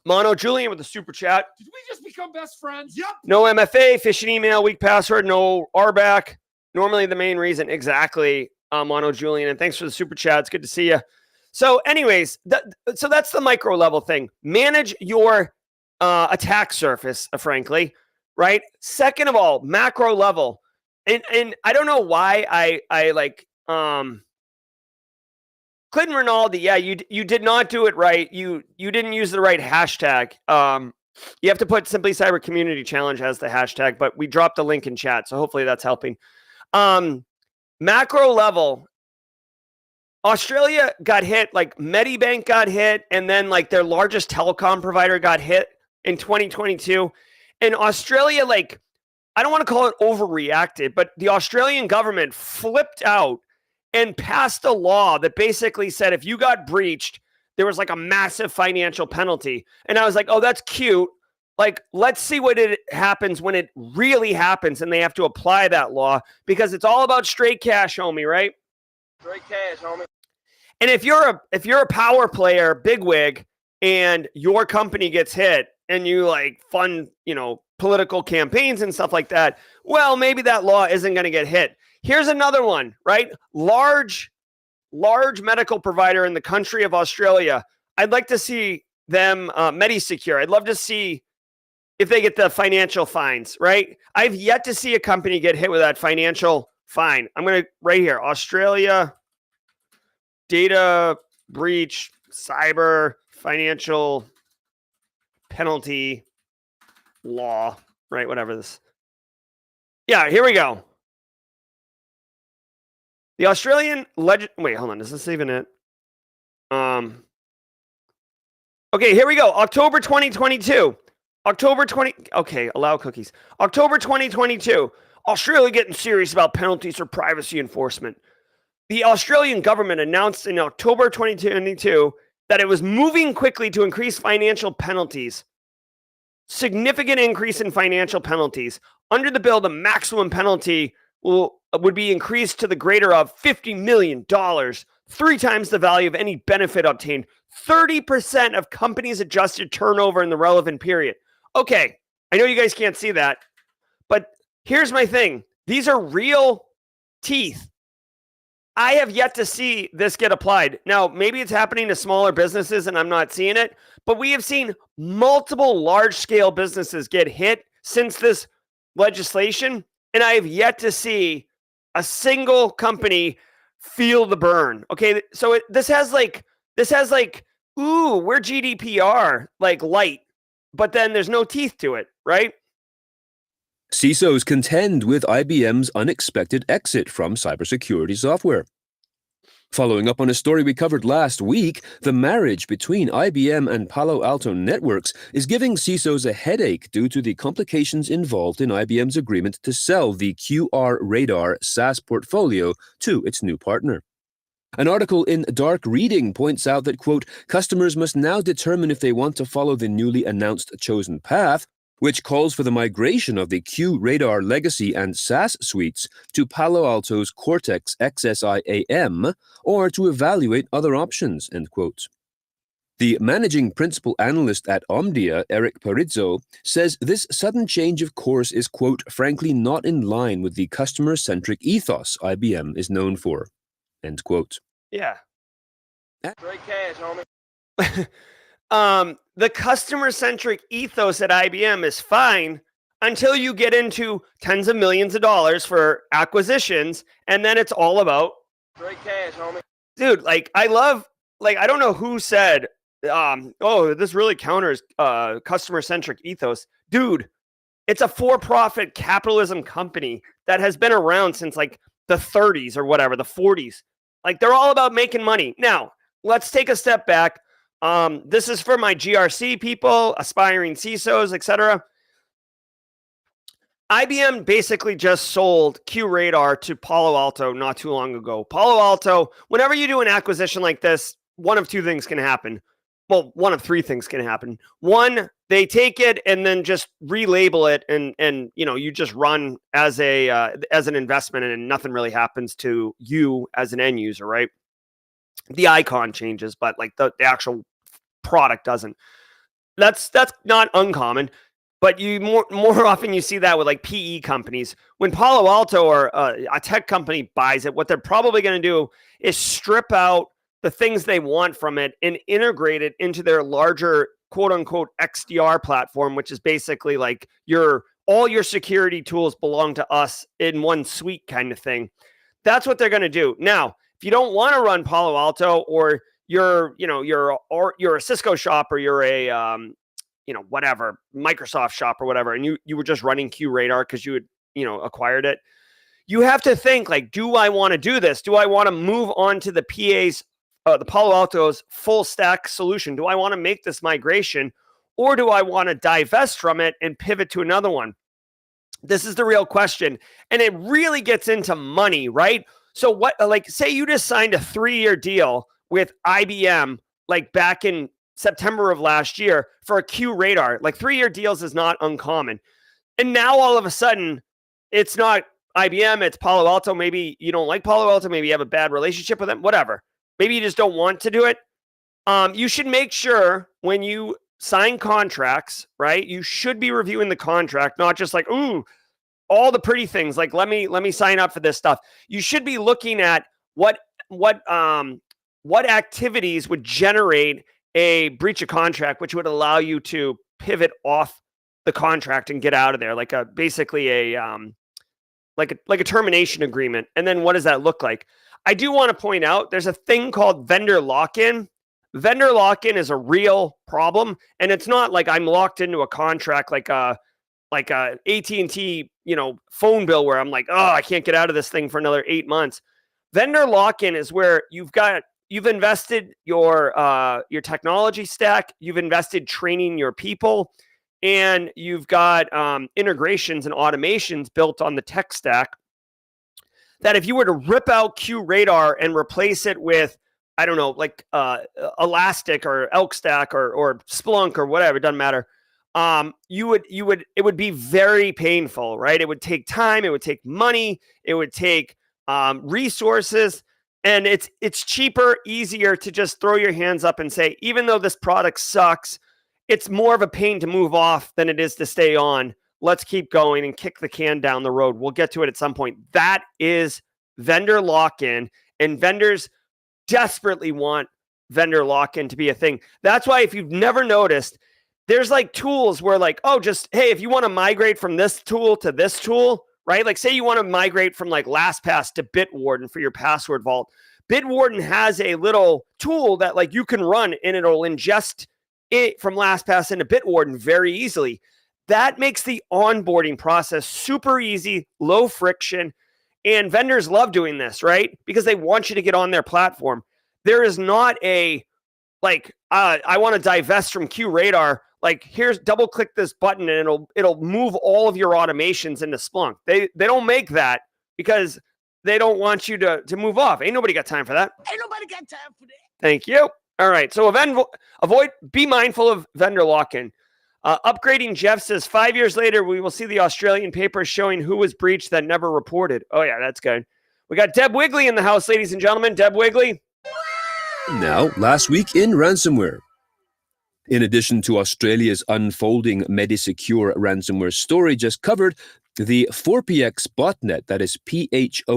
Mono Julian with the super chat. Did we just become best friends? Yep. No MFA, phishing email, weak password, no RBAC. Normally the main reason. Exactly, Mono Julian. And thanks for the super chat. It's good to see you. So anyways, so that's the micro level thing. Manage your attack surface, frankly. right? Second of all, macro level. And I don't know why I like Clinton Rinaldi, yeah, you did not do it right. You didn't use the right hashtag. You have to put Simply Cyber Community Challenge as the hashtag, but we dropped the link in chat, so hopefully that's helping. Macro level, Australia got hit, like Medibank got hit, and then like their largest telecom provider got hit in 2022. And Australia, like, I don't want to call it overreacted, but the Australian government flipped out and passed a law that basically said if you got breached, there was like a massive financial penalty. And I was like, oh, that's cute. Like, let's see what it happens when it really happens and they have to apply that law, because it's all about straight cash, homie, right? Straight cash, homie. And if you're a power player, bigwig, and your company gets hit and you like fund, political campaigns and stuff like that, well, maybe that law isn't going to get hit. Here's another one, right? Large medical provider in the country of Australia. I'd like to see them Medisecure. I'd love to see if they get the financial fines, right? I've yet to see a company get hit with that financial fine. I'm going to right here, Australia data breach, cyber financial penalty law, right? Whatever this. Yeah, here we go. The Australian wait, hold on. Is this even it? Okay, here we go. October 2022. Okay, allow cookies. October 2022. Australia getting serious about penalties for privacy enforcement. The Australian government announced in October 2022 that it was moving quickly to increase financial penalties. Significant increase in financial penalties. Under the bill, the maximum penalty would be increased to the greater of $50 million, 3 times the value of any benefit obtained, 30% of companies' adjusted turnover in the relevant period. Okay, I know you guys can't see that, but here's my thing. These are real teeth. I have yet to see this get applied. Now, maybe it's happening to smaller businesses and I'm not seeing it, but we have seen multiple large-scale businesses get hit since this legislation, and I have yet to see a single company feel the burn. Okay, so this has like, ooh, we're GDPR, like light, but then there's no teeth to it, right? CISOs contend with IBM's unexpected exit from cybersecurity software. Following up on a story we covered last week, the marriage between IBM and Palo Alto Networks is giving CISOs a headache due to the complications involved in IBM's agreement to sell the QRadar SaaS portfolio to its new partner. An article in Dark Reading points out that, quote, customers must now determine if they want to follow the newly announced chosen path, which calls for the migration of the QRadar legacy and SaaS suites to Palo Alto's Cortex XSI-AM, or to evaluate other options, end quote. The managing principal analyst at Omdia, Eric Parizzo, says this sudden change of course is, quote, frankly not in line with the customer-centric ethos IBM is known for, end quote. Yeah. Great cash, homie. The customer-centric ethos at IBM is fine until you get into tens of millions of dollars for acquisitions, and then it's all about great cash, homie. Dude, like, I don't know who said, oh, this really counters customer-centric ethos. Dude, it's a for-profit capitalism company that has been around since like the 30s or whatever, the 40s. Like, they're all about making money. Now, let's take a step back. This is for my GRC people, aspiring CISOs, etc. IBM basically just sold QRadar to Palo Alto not too long ago. Palo Alto, whenever you do an acquisition like this, one of two things can happen. Well, one of three things can happen. One, they take it and then just relabel it, and you just run as an investment, and nothing really happens to you as an end user, right? The icon changes, but like the actual product doesn't. That's not uncommon, but you more often you see that with like PE companies. When Palo Alto or a tech company buys it, what they're probably going to do is strip out the things they want from it and integrate it into their larger quote unquote XDR platform, which is basically like your all your security tools belong to us in one suite kind of thing. That's what they're going to do. Now, if you don't want to run Palo Alto, or you're a Cisco shop, or you're a whatever, Microsoft shop or whatever, and you were just running QRadar because you had acquired it, you have to think like, do I want to do this? Do I want to move on to the the Palo Alto's full stack solution? Do I want to make this migration, or do I want to divest from it and pivot to another one? This is the real question. And it really gets into money, right? So what, like, say you just signed a 3-year deal with IBM, like back in September of last year for a QRadar. Like 3-year deals is not uncommon. And now all of a sudden, it's not IBM, it's Palo Alto. Maybe you don't like Palo Alto. Maybe you have a bad relationship with them, whatever. Maybe you just don't want to do it. You should make sure when you sign contracts, right? You should be reviewing the contract, not just like, ooh, all the pretty things. Like, let me sign up for this stuff. You should be looking at what activities would generate a breach of contract, which would allow you to pivot off the contract and get out of there, like basically a termination agreement. And then what does that look like? I do want to point out there's a thing called vendor lock-in. Vendor lock-in is a real problem, and it's not like I'm locked into a contract like a AT&T, phone bill where I'm like, oh, I can't get out of this thing for another 8 months. Vendor lock-in is where you've invested your technology stack, you've invested training your people, and you've got integrations and automations built on the tech stack that if you were to rip out QRadar and replace it with, I don't know, like Elastic or Elk Stack or Splunk or whatever, it doesn't matter. It would be very painful, right? It would take time, it would take money, it would take resources, and it's cheaper, easier to just throw your hands up and say, even though this product sucks, it's more of a pain to move off than it is to stay on. Let's keep going and kick the can down the road. We'll get to it at some point. That is vendor lock-in, and vendors desperately want vendor lock-in to be a thing. That's why if you've never noticed, there's like tools where like, oh, just, hey, if you want to migrate from this tool to this tool, right? Like say you want to migrate from like LastPass to Bitwarden for your password vault. Bitwarden has a little tool that like you can run and it'll ingest it from LastPass into Bitwarden very easily. That makes the onboarding process super easy, low friction, and vendors love doing this, right? Because they want you to get on their platform. There is not a, like, I want to divest from QRadar. Like, here's double click this button and it'll move all of your automations into Splunk. They don't make that because they don't want you to move off. Ain't nobody got time for that. Ain't nobody got time for that. Thank you. All right. So be mindful of vendor lock-in. Upgrading Jeff says 5 years later, we will see the Australian papers showing who was breached that never reported. Oh, yeah, that's good. We got Deb Wigley in the house, ladies and gentlemen. Deb Wigley. Now, last week in ransomware. In addition to Australia's unfolding Medisecure ransomware story just covered, the 4PX botnet, that is PHORPIEX,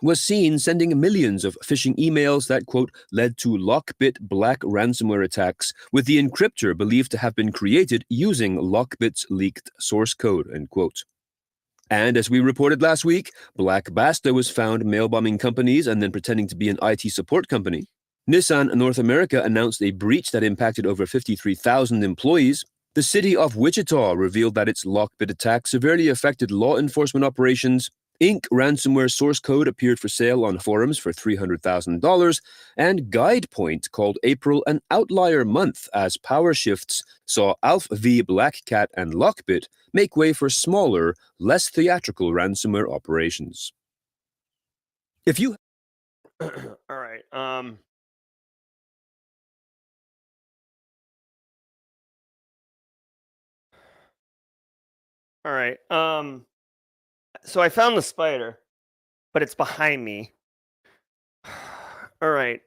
was seen sending millions of phishing emails that, quote, led to Lockbit black ransomware attacks, with the encryptor believed to have been created using Lockbit's leaked source code, end quote. And as we reported last week, Black Basta was found mail-bombing companies and then pretending to be an IT support company. Nissan North America announced a breach that impacted over 53,000 employees. The city of Wichita revealed that its Lockbit attack severely affected law enforcement operations. Inc. ransomware source code appeared for sale on forums for $300,000. And GuidePoint called April an outlier month as power shifts saw Alf V, Black Cat, and Lockbit make way for smaller, less theatrical ransomware operations. If you... All right. All right. So I found the spider, but it's behind me. All right.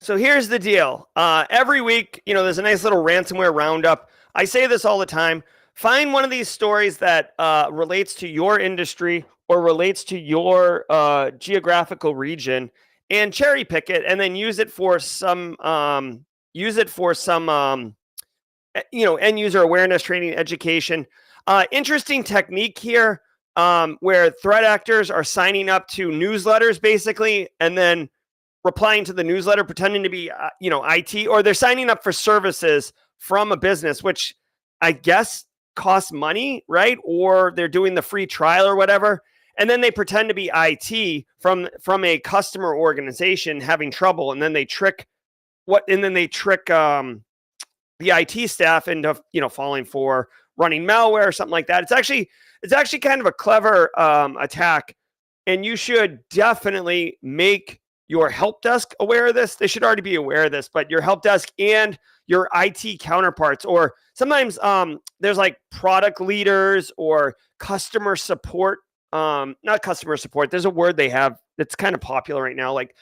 So here's the deal. Every week, there's a nice little ransomware roundup. I say this all the time. Find one of these stories that relates to your industry or relates to your geographical region, and cherry pick it, and then use it for some end user awareness training, education. Interesting technique here, where threat actors are signing up to newsletters basically, and then replying to the newsletter, pretending to be, IT, or they're signing up for services from a business, which I guess costs money, right? Or they're doing the free trial or whatever. And then they pretend to be IT from a customer organization having trouble. And then they trick the IT staff into, falling for running malware or something like that. It's actually kind of a clever attack. And you should definitely make your help desk aware of this. They should already be aware of this, but your help desk and your IT counterparts, or sometimes there's like product leaders or customer support. Not customer support. There's a word they have that's kind of popular right now, like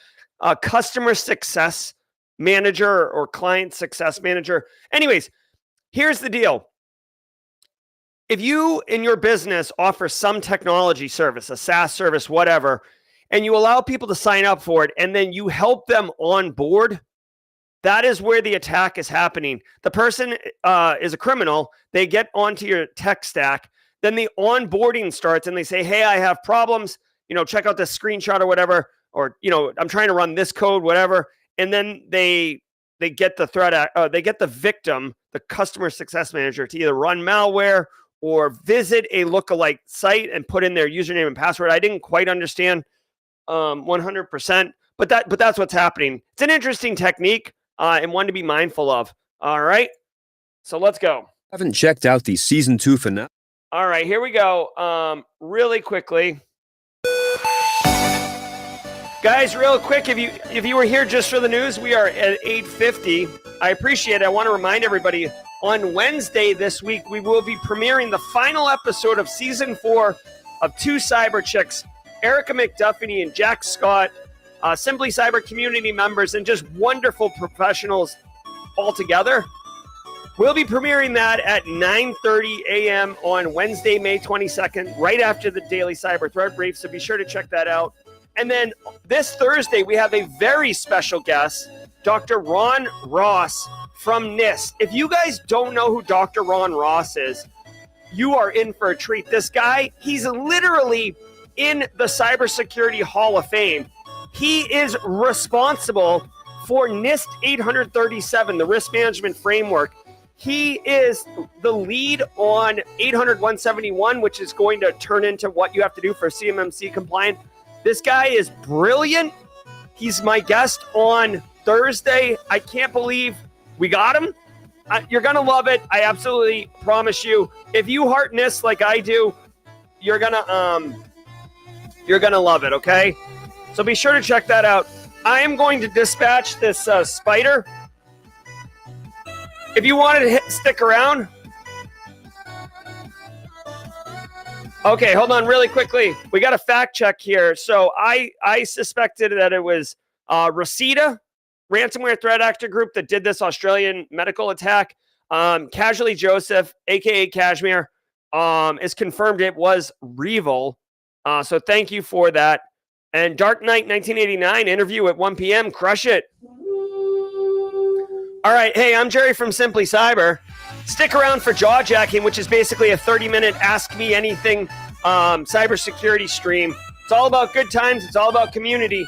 customer success manager or client success manager. Anyways, here's the deal. If you in your business offer some technology service, a SaaS service, whatever, and you allow people to sign up for it, and then you help them on board, that is where the attack is happening. The person is a criminal. They get onto your tech stack. Then the onboarding starts and they say, hey, I have problems. Check out this screenshot or whatever. Or, I'm trying to run this code, whatever. And then they get they get the victim, the customer success manager, to either run malware or visit a lookalike site and put in their username and password. I didn't quite understand 100%, but that's what's happening. It's an interesting technique and one to be mindful of. All right, so let's go. Haven't checked out the season 2 finale. All right, here we go. Really quickly, guys. Real quick, if you were here just for the news, we are at 8:50. I appreciate it. I want to remind everybody, on Wednesday this week, we will be premiering the final episode of season 4 of Two Cyber Chicks, Erica McDuffie and Jack Scott, Simply Cyber community members, and just wonderful professionals all together. We'll be premiering that at 9:30 a.m. on Wednesday, May 22nd, right after the Daily Cyber Threat Brief, so be sure to check that out. And then this Thursday, we have a very special guest, Dr. Ron Ross from NIST. If you guys don't know who Dr. Ron Ross is, you are in for a treat. This guy, he's literally in the Cybersecurity Hall of Fame. He is responsible for NIST 837, the risk management framework. He is the lead on 800-171, which is going to turn into what you have to do for CMMC compliant. This guy is brilliant. He's my guest on Thursday. I can't believe we got him. You're going to love it. I absolutely promise you. If you heart NIST like I do, you're going to love it, okay? So be sure to check that out. I am going to dispatch this spider. If you wanted to stick around. Okay, hold on really quickly. We got a fact check here. So I suspected that it was Reseda, ransomware threat actor group that did this Australian medical attack. Casually Joseph, a.k.a. Kashmir, is confirmed it was Revil. So thank you for that. And Dark Knight 1989 interview at 1 p.m. Crush it. All right. Hey, I'm Jerry from Simply Cyber. Stick around for Jaw Jacking, which is basically a 30-minute Ask Me Anything cybersecurity stream. It's all about good times. It's all about community.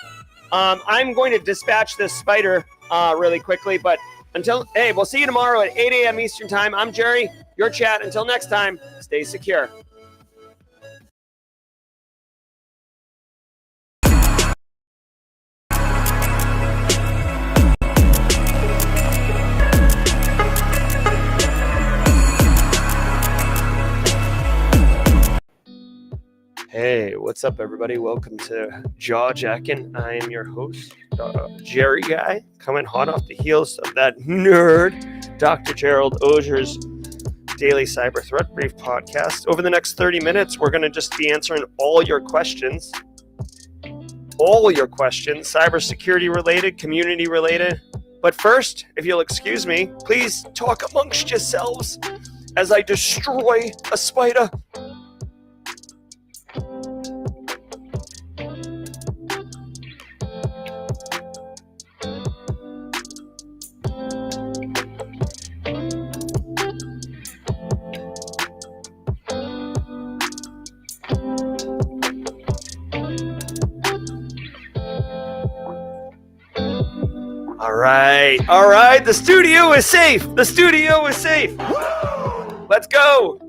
I'm going to dispatch this spider really quickly. But we'll see you tomorrow at 8 a.m. Eastern Time. I'm Jerry, your chat. Until next time, stay secure. Hey, what's up, everybody? Welcome to Jaw Jacking. I am your host, Jerry Guy, coming hot off the heels of that nerd, Dr. Gerald Auger's Daily Cyber Threat Brief podcast. Over the next 30 minutes, we're going to just be answering all your questions, cybersecurity related, community related. But first, if you'll excuse me, please talk amongst yourselves as I destroy a spider. All right. The studio is safe. Let's go.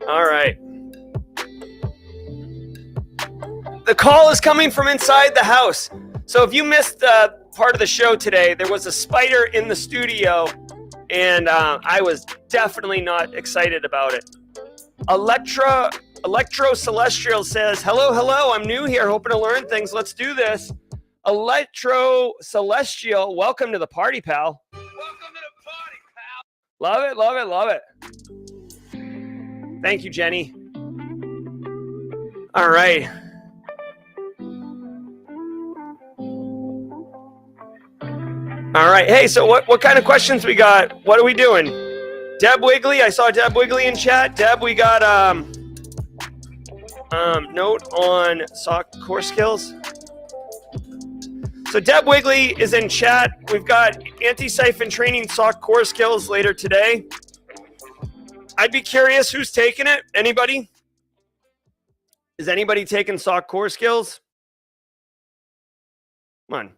All right. The call is coming from inside the house. So if you missed part of the show today, there was a spider in the studio, and I was definitely not excited about it. Electro Celestial says, hello, I'm new here, hoping to learn things. Let's do this. Electro Celestial, welcome to the party, pal. Love it. Thank you, Jenny. All right. Hey, so what kind of questions we got? What are we doing? Deb Wigley, I saw Deb Wigley in chat. Deb, we got note on SOC core skills. So Deb Wigley is in chat. We've got Antisyphon training SOC core skills later today. I'd be curious who's taking it. Anybody? Is anybody taking SOC core skills? Come on.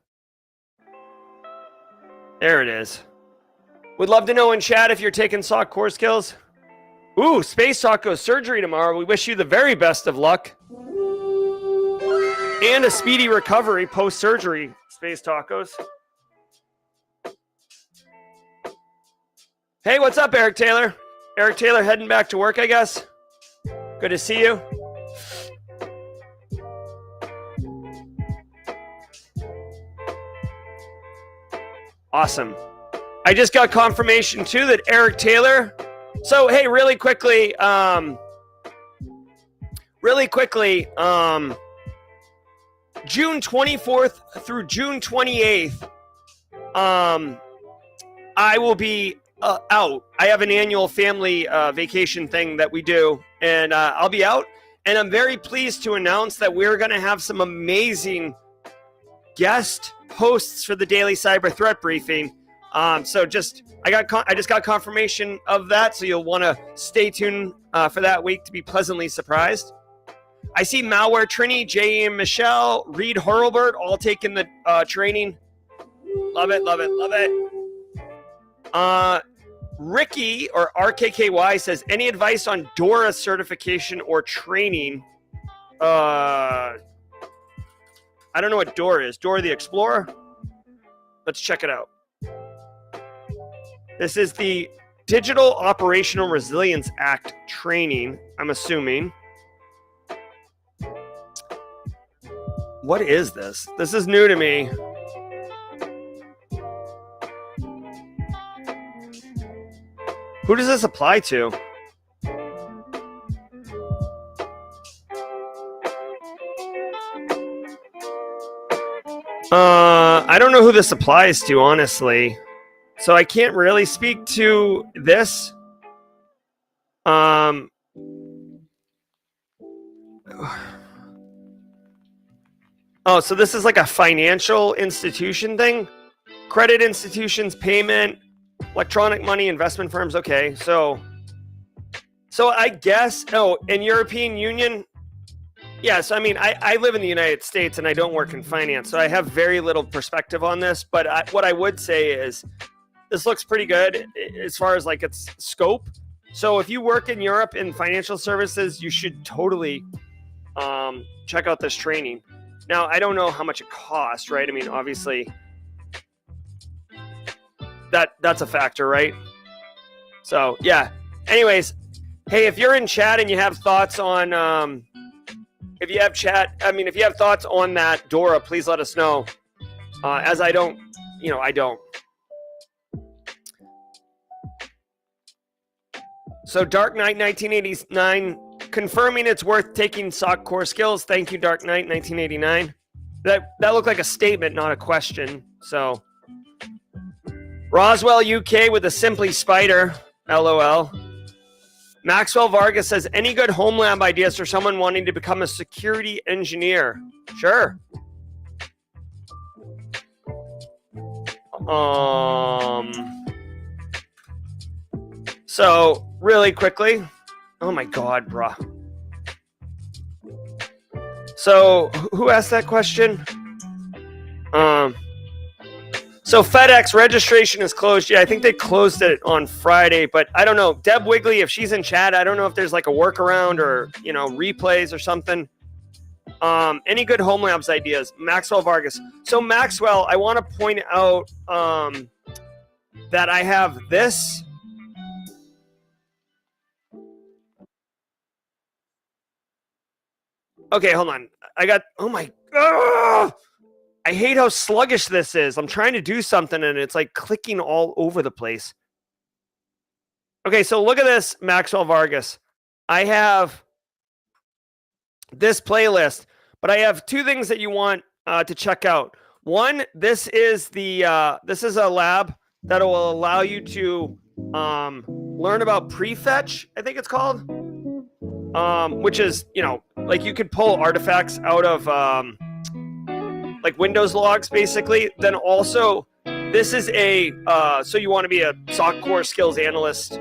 There it is. Would love to know in chat if you're taking SOC core skills. Ooh, Space Talk goes surgery tomorrow. We wish you the very best of luck. And a speedy recovery post-surgery, Space Tacos. Hey, what's up, Eric Taylor? Eric Taylor heading back to work, I guess. Good to see you. Awesome. I just got confirmation too that Eric Taylor. So hey, really quickly, June 24th through June 28th, I will be out. I have an annual family vacation thing that we do, and I'll be out. And I'm very pleased to announce that we're going to have some amazing guest hosts for the daily cyber threat briefing. I just got confirmation of that, so you'll want to stay tuned for that week to be pleasantly surprised. I see Malware Trini, J. and Michelle, Reed Horrelbert all taking the training. Love it. Ricky or RKKY says, any advice on DORA certification or training? I don't know what DORA is. DORA the Explorer? Let's check it out. This is the Digital Operational Resilience Act training, I'm assuming. What is this? This is new to me. Who does this apply to? I don't know who this applies to, honestly. So I can't really speak to this. Oh, so this is like a financial institution thing? Credit institutions, payment, electronic money, investment firms. Okay, so I guess, in European Union, yes, I mean, I live in the United States and I don't work in finance, so I have very little perspective on this, but what I would say is this looks pretty good as far as like its scope. So if you work in Europe in financial services, you should totally check out this training. Now, I don't know how much it costs, right? I mean, obviously, that's a factor, right? So, yeah. Anyways, hey, if you're in chat and you have thoughts on, if you have thoughts on that DORA, please let us know. As I don't. So, Dark Knight 1989. Confirming it's worth taking SOC core skills. Thank you, Dark Knight 1989. That looked like a statement, not a question. So, Roswell UK with a Simply Spider. LOL. Maxwell Vargas says, any good home lab ideas for someone wanting to become a security engineer? Sure. So, really quickly. Oh my God, bruh. So, who asked that question? So FedEx registration is closed. Yeah, I think they closed it on Friday, but I don't know. Deb Wigley, if she's in chat, I don't know if there's like a workaround or, replays or something. Any good home labs ideas? Maxwell Vargas. So Maxwell, I want to point out that I have this. Okay, hold on. Oh my God. I hate how sluggish this is. I'm trying to do something and it's like clicking all over the place. Okay, so look at this, Maxwell Vargas. I have this playlist, but I have two things that you want to check out. One, this is a lab that will allow you to learn about prefetch, I think it's called, which is, like you could pull artifacts out of like Windows logs, basically. Then also, this is so you want to be a SOC core skills analyst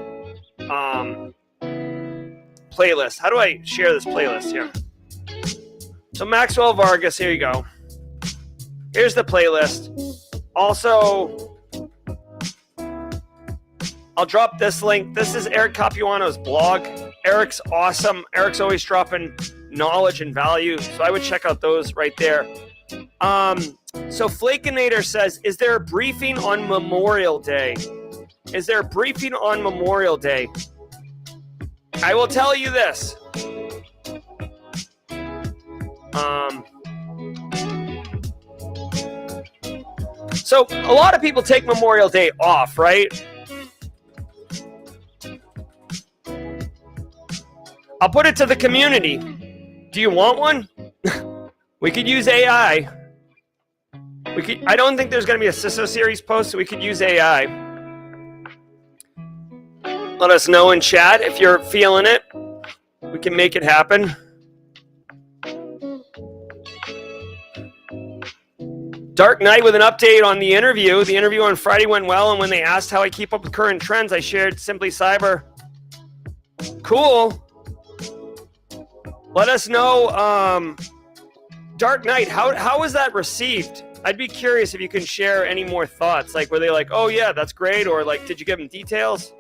playlist. How do I share this playlist here? So Maxwell Vargas, here you go. Here's the playlist. Also, I'll drop this link. This is Eric Capuano's blog. Eric's awesome. Eric's always dropping knowledge and value. So I would check out those right there. So Flakinator says, is there a briefing on Memorial Day? Is there a briefing on Memorial Day? I will tell you this. So a lot of people take Memorial Day off, right? I'll put it to the community. Do you want one? We could use AI. I don't think there's going to be a CISA series post, so we could use AI. Let us know in chat if you're feeling it. We can make it happen. Dark Knight with an update on the interview. The interview on Friday went well, and when they asked how I keep up with current trends, I shared Simply Cyber. Cool. Let us know, Dark Knight, how was that received? I'd be curious if you can share any more thoughts. Like, were they like, oh yeah, that's great? Or like, did you give them details?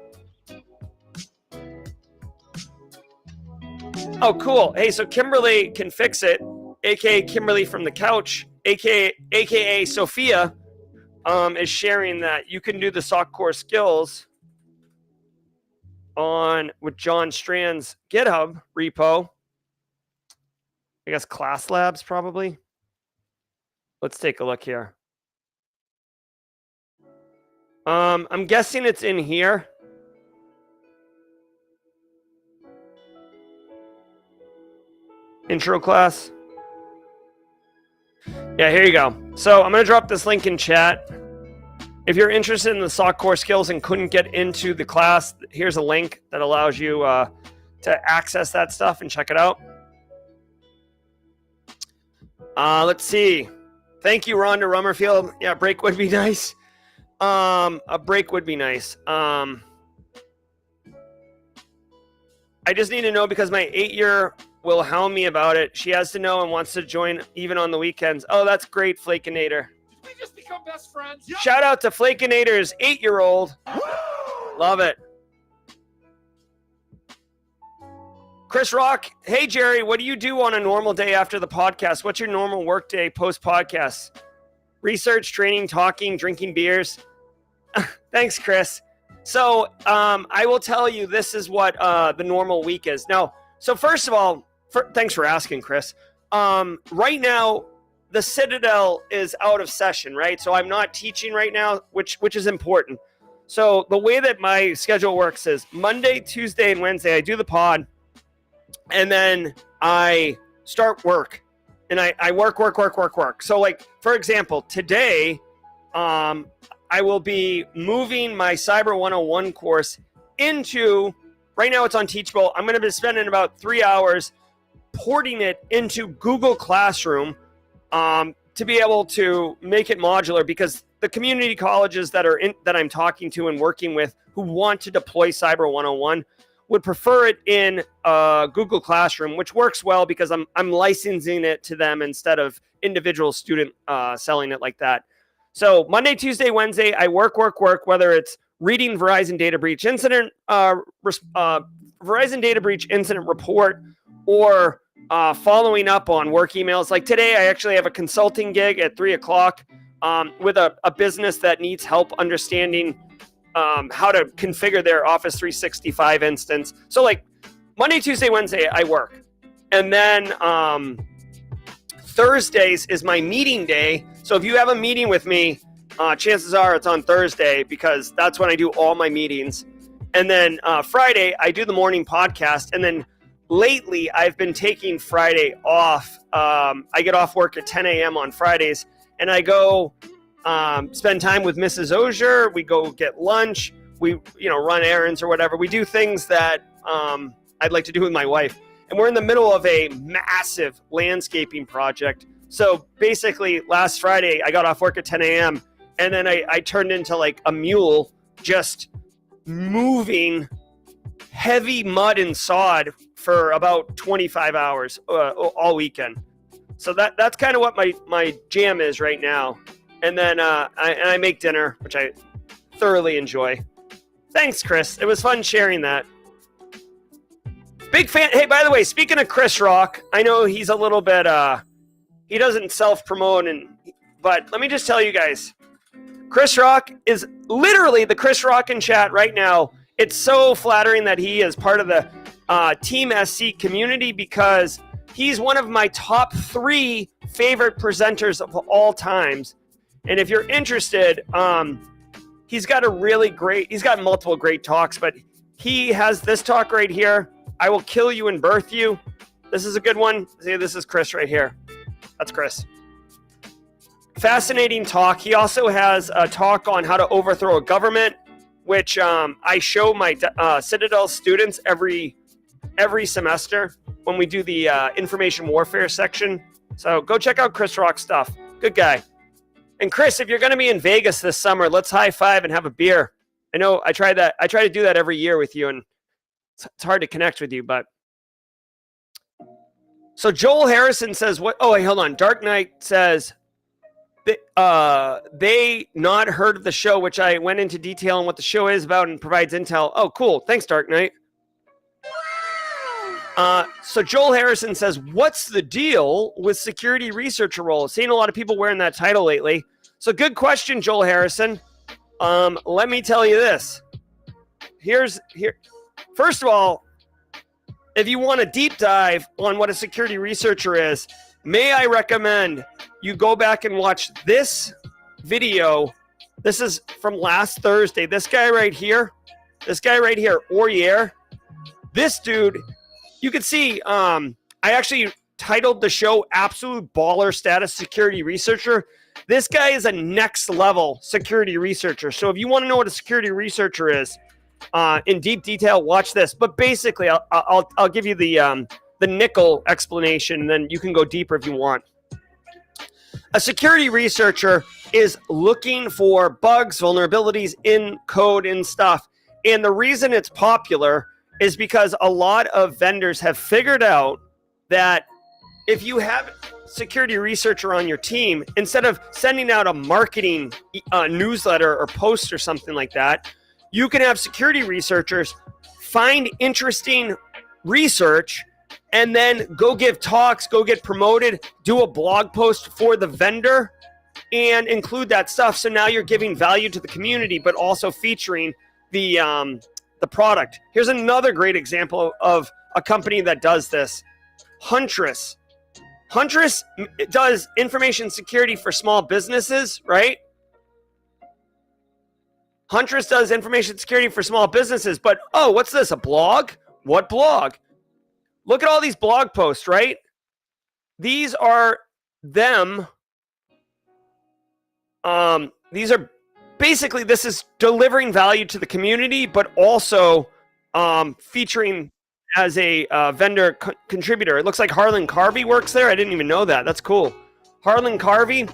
Oh, cool. Hey, so Kimberly can fix it, aka Kimberly from the couch, aka Sophia, is sharing that you can do the SOC core skills with John Strand's GitHub repo. I guess Class Labs probably. Let's take a look here. I'm guessing it's in here. Intro class. Yeah, here you go. So I'm going to drop this link in chat. If you're interested in the SOC core skills and couldn't get into the class, here's a link that allows you to access that stuff and check it out. Let's see. Thank you, Rhonda Rummerfield. Yeah, break would be nice. A break would be nice. I just need to know because my 8-year will hound me about it. She has to know and wants to join even on the weekends. Oh, that's great, Flakinator. We just become best friends. Yep. Shout out to Flakinator's 8-year-old. Love it. Chris Rock, hey Jerry, what do you do on a normal day after the podcast? What's your normal work day post-podcast? Research, training, talking, drinking beers. Thanks, Chris. So I will tell you this is what the normal week is. Now, so first of all, thanks for asking, Chris. Right now, the Citadel is out of session, right? So I'm not teaching right now, which is important. So the way that my schedule works is Monday, Tuesday, and Wednesday, I do the pod. And then I start work and I work. So like, for example, today, I will be moving my Cyber 101 course into, right now it's on Teachable. I'm going to be spending about 3 hours porting it into Google Classroom to be able to make it modular, because the community colleges that I'm talking to and working with who want to deploy Cyber 101 would prefer it in Google Classroom, which works well because I'm licensing it to them instead of individual student selling it like that. So Monday, Tuesday, Wednesday, I work, whether it's reading Verizon data breach incident, Verizon data breach incident report, or following up on work emails. Like today, I actually have a consulting gig at 3:00 with a business that needs help understanding how to configure their Office 365 instance. So like Monday, Tuesday, Wednesday, I work. And then Thursdays is my meeting day. So if you have a meeting with me, chances are it's on Thursday because that's when I do all my meetings. And then Friday, I do the morning podcast. And then lately, I've been taking Friday off. I get off work at 10 a.m. on Fridays, and I go spend time with Mrs. Auger. We go get lunch. We run errands or whatever. We do things that I'd like to do with my wife. And we're in the middle of a massive landscaping project. So basically, last Friday, I got off work at 10 a.m., and then I turned into like a mule, just moving heavy mud and sod for about 25 hours all weekend. So that's kind of what my jam is right now. And then I make dinner, which I thoroughly enjoy. Thanks, Chris. It was fun sharing that. Big fan. Hey, by the way, speaking of Chris Rock, I know he's a little bit, he doesn't self-promote, but let me just tell you guys, Chris Rock is literally the Chris Rock in chat right now. It's so flattering that he is part of the Team SC community because he's one of my top 3 favorite presenters of all times. And if you're interested, he's got multiple great talks, but he has this talk right here. I will kill you and birth you. This is a good one. See, this is Chris right here. That's Chris. Fascinating talk. He also has a talk on how to overthrow a government, which I show my Citadel students every semester when we do the information warfare section. So go check out Chris Rock's stuff. Good guy. And Chris, if you're going to be in Vegas this summer, let's high five and have a beer. I know I try to do that every year with you, and it's hard to connect with you, but. So Joel Harrison says, what? Oh, wait, hold on. Dark Knight says, they not heard of the show, which I went into detail on what the show is about and provides intel. Oh, cool. Thanks, Dark Knight. So Joel Harrison says, what's the deal with security researcher role? Seeing a lot of people wearing that title lately. So good question, Joel Harrison. Let me tell you this. First of all, if you want a deep dive on what a security researcher is, may I recommend you go back and watch this video. This is from last Thursday. This guy right here, Auger. This dude, you can see, I actually titled the show Absolute Baller Status Security Researcher. This guy is a next level security researcher. So if you want to know what a security researcher is, in deep detail, watch this. But basically, I'll give you the nickel explanation, and then you can go deeper if you want. A security researcher is looking for bugs, vulnerabilities in code and stuff. And the reason it's popular is because a lot of vendors have figured out that if you have a security researcher on your team, instead of sending out a marketing newsletter or post or something like that, you can have security researchers find interesting research and then go give talks, go get promoted, do a blog post for the vendor and include that stuff. So now you're giving value to the community, but also featuring the product. Here's another great example of a company that does this. Huntress. Huntress does information security for small businesses, right? Huntress does information security for small businesses, but oh, what's this? A blog? What blog? Look at all these blog posts, right? These are them. These are basically, this is delivering value to the community, but also featuring as a vendor contributor. It looks like Harlan Carvey works there. I didn't even know that. That's cool. Harlan Carvey,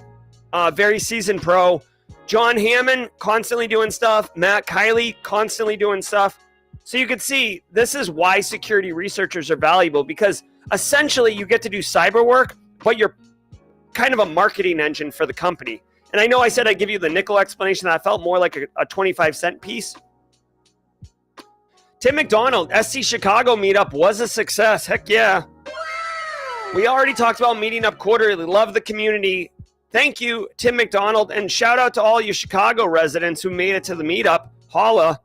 very seasoned pro. John Hammond, constantly doing stuff. Matt Kiley, constantly doing stuff. So you can see this is why security researchers are valuable, because essentially you get to do cyber work, but you're kind of a marketing engine for the company. And I know I said I'd give you the nickel explanation. That felt more like a 25-cent piece. Tim McDonald, SC Chicago meetup was a success. Heck yeah. We already talked about meeting up quarterly. Love the community. Thank you, Tim McDonald. And shout out to all you Chicago residents who made it to the meetup. Holla.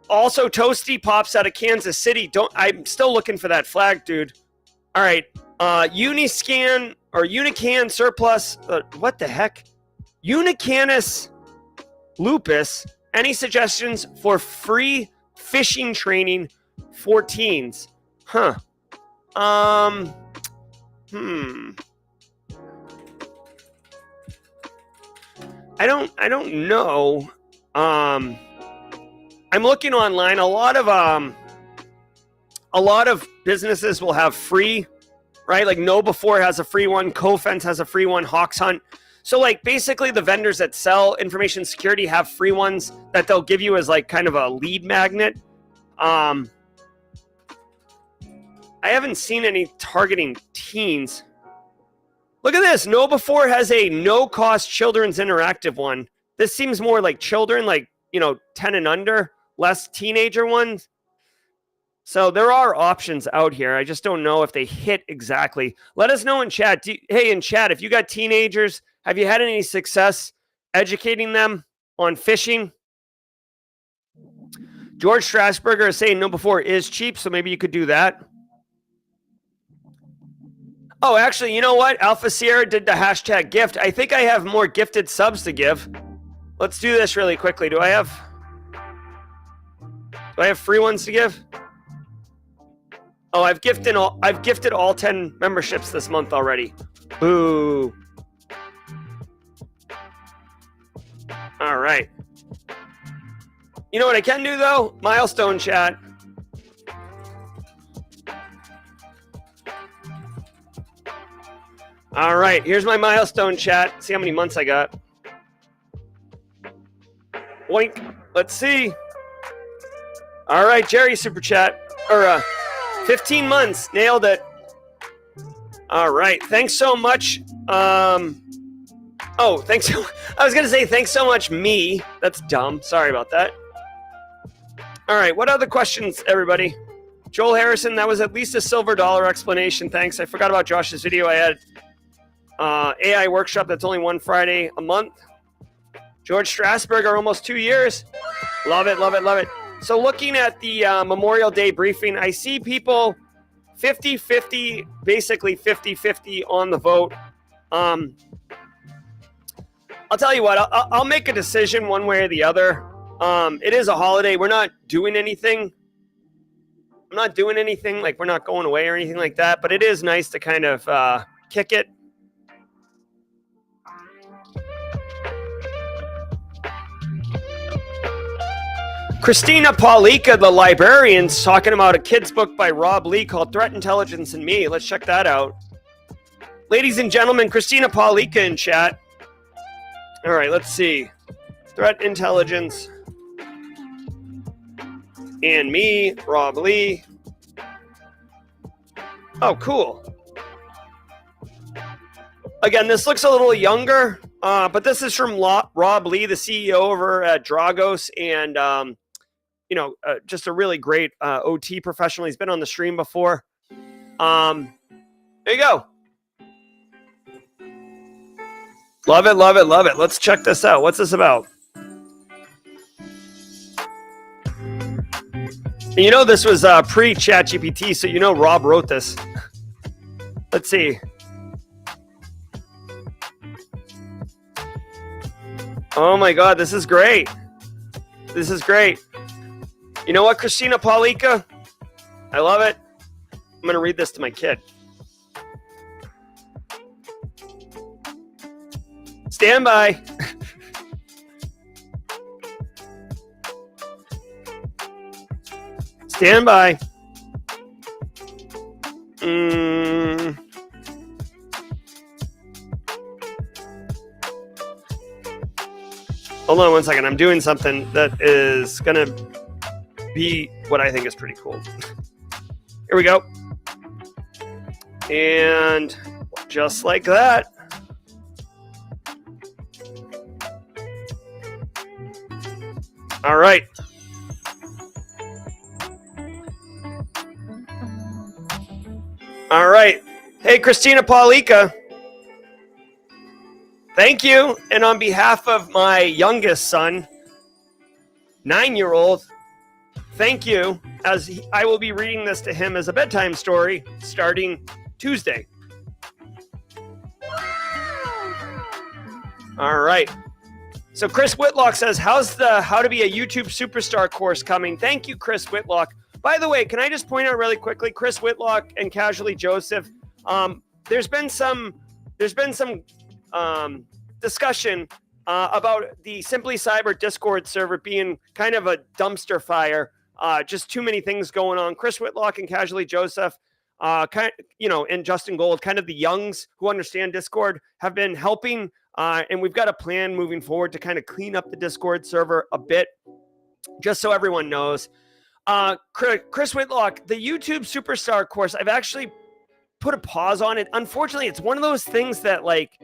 Also, Toasty Pops out of Kansas City. I'm still looking for that flag, dude. All right. Uniscan or Unican surplus. What the heck? Unicanus lupus. Any suggestions for free phishing training for teens? Huh. I don't know. I'm looking online. A lot of businesses will have free, right? Like KnowBe4 has a free one, Cofense has a free one, Hawks Hunt. So like basically the vendors that sell information security have free ones that they'll give you as like kind of a lead magnet. I haven't seen any targeting teens. Look at this. KnowBe4 has a no-cost children's interactive one. This seems more like children, like, 10 and under, less teenager ones. So there are options out here. I just don't know if they hit exactly. Let us know in chat. Hey, in chat, if you got teenagers, have you had any success educating them on phishing? George Strasburger is saying KnowBe4 is cheap, so maybe you could do that. Oh, actually, you know what? Alpha Sierra did the hashtag gift. I think I have more gifted subs to give. Let's do this really quickly. Do I have free ones to give? Oh, I've gifted all 10 memberships this month already. Boo. All right. You know what I can do though? Milestone chat. All right, here's my milestone chat. See how many months I got. Boink. Let's see. All right, Jerry super chat. Or 15 months. Nailed it. All right. Thanks so much. Thanks. I was going to say thanks so much, me. That's dumb. Sorry about that. All right. What other questions, everybody? Joel Harrison, that was at least a silver dollar explanation. Thanks. I forgot about Josh's video. I had AI workshop that's only one Friday a month. George Strasburger, almost 2 years. Love it, love it, love it. So looking at the Memorial Day briefing, I see people 50-50, basically 50-50 on the vote. I'll tell you what, I'll make a decision one way or the other. It is a holiday. We're not doing anything. I'm not doing anything, like we're not going away or anything like that, but it is nice to kind of kick it. Christina Paulika, the librarian's talking about a kid's book by Rob Lee called Threat Intelligence and Me. Let's check that out. Ladies and gentlemen, Christina Paulika in chat. All right, let's see. Threat Intelligence and Me, Rob Lee. Oh, cool. Again, this looks a little younger, but this is from Rob Lee, the CEO over at Dragos, and just a really great OT professional. He's been on the stream before. There you go. Love it, love it, love it. Let's check this out. What's this about? And this was pre-ChatGPT, so Rob wrote this. Let's see. Oh my God, this is great. This is great. You know what, Christina Paulika? I love it. I'm going to read this to my kid. Stand by. Stand by. Hold on one second. I'm doing something that is going to be what I think is pretty cool. Here we go. And just like that. All right. All right. Hey, Christina Paulika. Thank you. And on behalf of my youngest son, 9-year-old, thank you, as I will be reading this to him as a bedtime story starting Tuesday. All right. So Chris Whitlock says, how's the How to Be a YouTube Superstar course coming? Thank you, Chris Whitlock. By the way, can I just point out really quickly, Chris Whitlock and Casually Joseph, there's been some discussion about the Simply Cyber Discord server being kind of a dumpster fire. Just too many things going on. Chris Whitlock and Casually Joseph, and Justin Gold, kind of the youngs who understand Discord, have been helping. And we've got a plan moving forward to kind of clean up the Discord server a bit, just so everyone knows. Chris Whitlock, the YouTube Superstar course, I've actually put a pause on it. Unfortunately, it's one of those things that, like,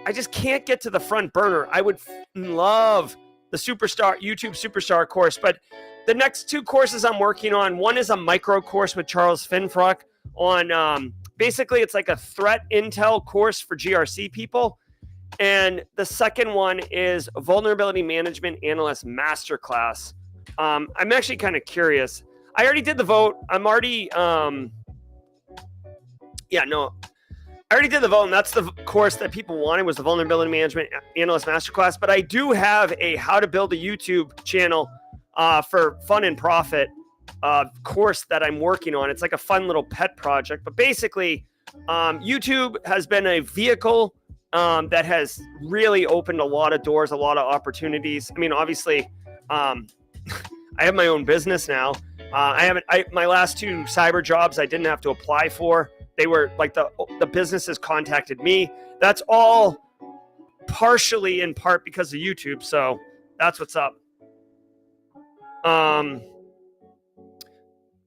I just can't get to the front burner. I would love the YouTube Superstar course, but the next two courses I'm working on, one is a micro course with Charles Finfrock on, basically it's like a threat intel course for GRC people. And the second one is Vulnerability Management Analyst Masterclass. I'm actually kind of curious. I already did the vote. I'm already, I already did the vote, and that's the course that people wanted, was the Vulnerability Management Analyst Masterclass. But I do have a How to Build a YouTube channel for fun and profit course that I'm working on. It's like a fun little pet project. But basically, YouTube has been a vehicle that has really opened a lot of doors, a lot of opportunities. I mean, obviously, I have my own business now. My last two cyber jobs I didn't have to apply for. They were like the businesses contacted me. That's all partially in part because of YouTube. So that's what's up.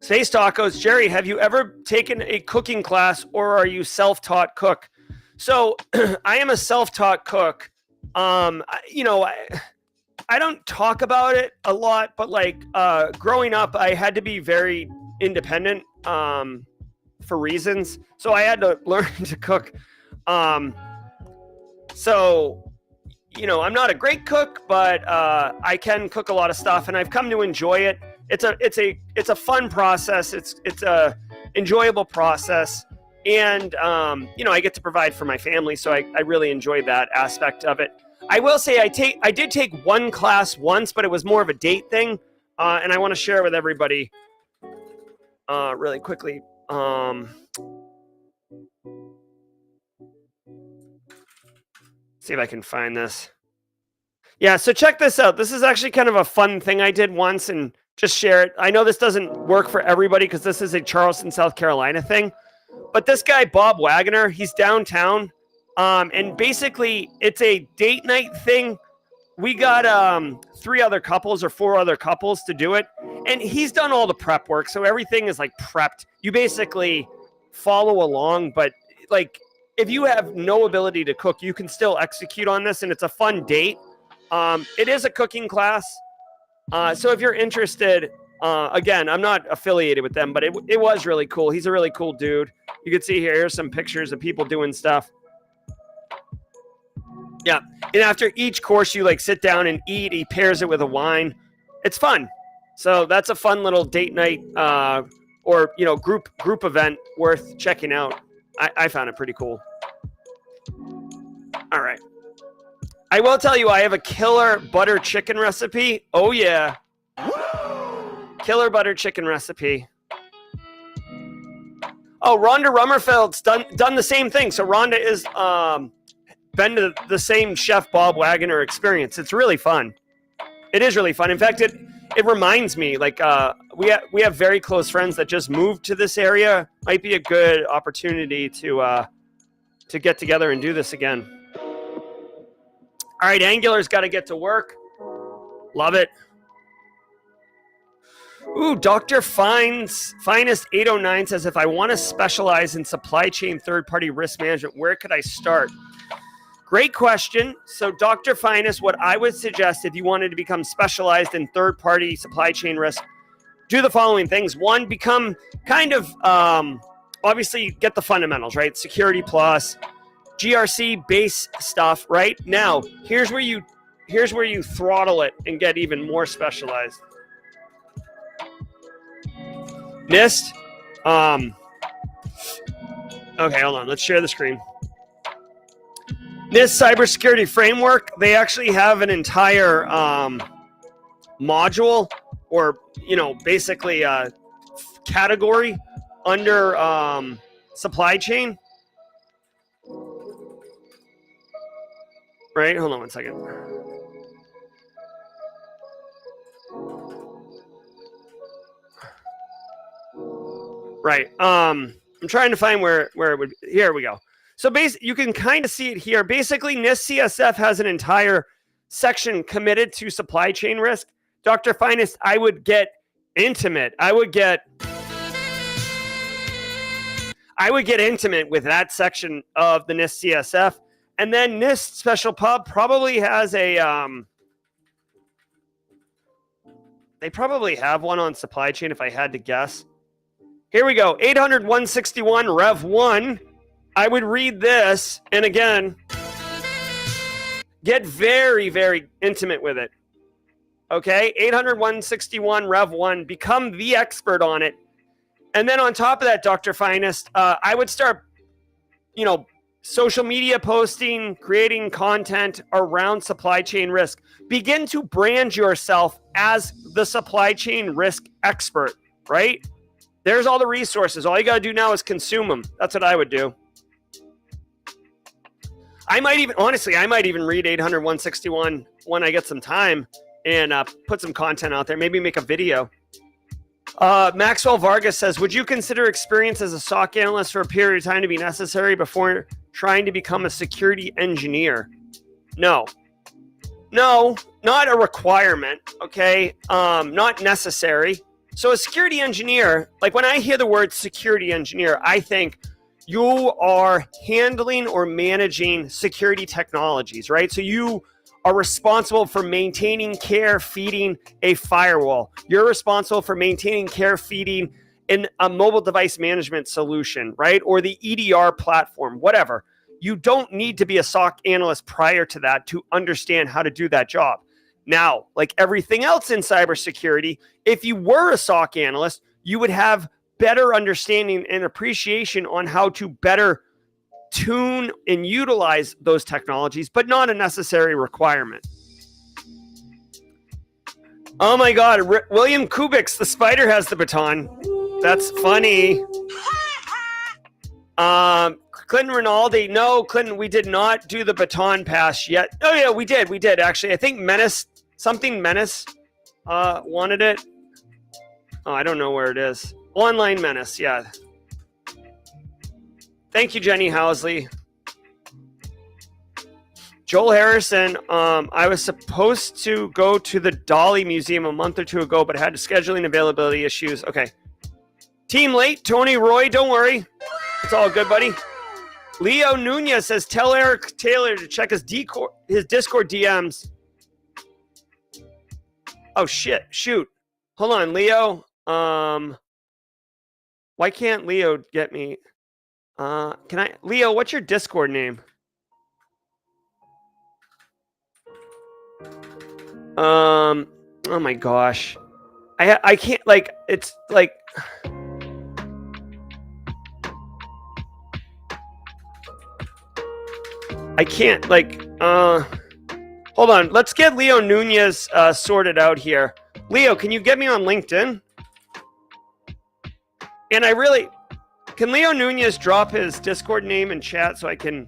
Space Tacos, Jerry, have you ever taken a cooking class, or are you self-taught cook? So I am a self-taught cook. I don't talk about it a lot, but like growing up, I had to be very independent for reasons. So I had to learn to cook. I'm not a great cook, but I can cook a lot of stuff, and I've come to enjoy it. It's a fun process. It's a enjoyable process. And, I get to provide for my family. So I really enjoy that aspect of it. I will say I did take one class once, but it was more of a date thing. And I want to share it with everybody really quickly. See if I can find this. Yeah, so check this out. This is actually kind of a fun thing I did once, and just share it. I know this doesn't work for everybody because this is a Charleston, South Carolina thing. But this guy, Bob Wagner, he's downtown. And basically, it's a date night thing. We got 4 other couples to do it. And he's done all the prep work. So everything is like prepped. You basically follow along. But like, if you have no ability to cook, you can still execute on this. And it's a fun date. It is a cooking class. So if you're interested, again, I'm not affiliated with them, but it was really cool. He's a really cool dude. You can see here's some pictures of people doing stuff. Yeah. And after each course, you like sit down and eat. He pairs it with a wine. It's fun. So that's a fun little date night or group event worth checking out. I found it pretty cool. All right. I will tell you, I have a killer butter chicken recipe. Oh, yeah. Killer butter chicken recipe. Oh, Rhonda Rummerfeld's done the same thing. So Rhonda is been to the same Chef Bob Wagner experience. It's really fun. It is really fun. In fact, it reminds me, like we have very close friends that just moved to this area. Might be a good opportunity to get together and do this again. All right, Angular's got to get to work. Love it. Ooh, Dr. Finest 809 says, if I want to specialize in supply chain third-party risk management, where could I start? Great question. So, Dr. Finest, what I would suggest if you wanted to become specialized in third-party supply chain risk, do the following things. One, become kind of, obviously, get the fundamentals, right? Security plus, GRC base stuff, right? Now, here's where you throttle it and get even more specialized. NIST. Okay, hold on. Let's share the screen. This cybersecurity framework, they actually have an entire module, or basically a category under supply chain. Right? Hold on one second. Right. I'm trying to find where it would. Here we go. So basically, you can kind of see it here. Basically, NIST CSF has an entire section committed to supply chain risk. Dr. Finest, I would get intimate. I would get intimate with that section of the NIST CSF. And then NIST Special Pub probably has a they probably have one on supply chain if I had to guess. Here we go. 800-161 Rev 1. I would read this, and again, get very, very intimate with it. Okay? 800-161 Rev 1. Become the expert on it. And then on top of that, Dr. Finest, I would start, social media posting, creating content around supply chain risk. Begin to brand yourself as the supply chain risk expert, right? There's all the resources. All you got to do now is consume them. That's what I would do. I might even read 800-161 when I get some time and put some content out there. Maybe make a video. Maxwell Vargas says, would you consider experience as a SOC analyst for a period of time to be necessary before trying to become a security engineer? No, not a requirement. Okay. Not necessary. So a security engineer, like when I hear the word security engineer, I think you are handling or managing security technologies, right? So you are responsible for maintaining, care, feeding a firewall. You're responsible for maintaining, care, feeding a mobile device management solution, right? Or the EDR platform, whatever. You don't need to be a SOC analyst prior to that to understand how to do that job. Now, like everything else in cybersecurity, if you were a SOC analyst, you would have better understanding and appreciation on how to better tune and utilize those technologies, but not a necessary requirement. Oh my God, William Kubik's The Spider Has the Baton. That's funny. Clinton Rinaldi. No, Clinton, we did not do the baton pass yet. Oh yeah, we did actually. I think Menace wanted it. Oh, I don't know where it is. Online Menace, yeah. Thank you, Jenny Housley. Joel Harrison, I was supposed to go to the Dolly Museum a month or two ago, but I had scheduling availability issues. Okay. Team late, Tony Roy, don't worry. It's all good, buddy. Leo Nunez says, tell Eric Taylor to check his Discord DMs. Oh, shit. Shoot. Hold on, Leo. Why can't Leo get me? Leo, what's your Discord name? Oh my gosh. I can't, like, it's like, I can't, like, hold on. Let's get Leo Nunez sorted out here. Leo, can you get me on LinkedIn? And can Leo Nunez drop his Discord name in chat so I can...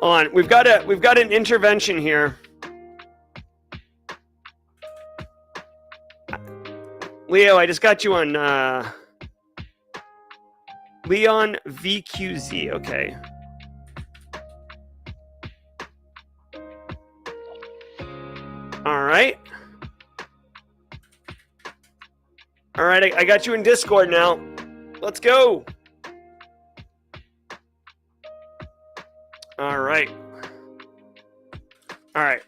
Hold on, we've got an intervention here. Leo, I just got you on Leon VQZ, okay. All All right, I got you in Discord now. Let's go. All right. All right.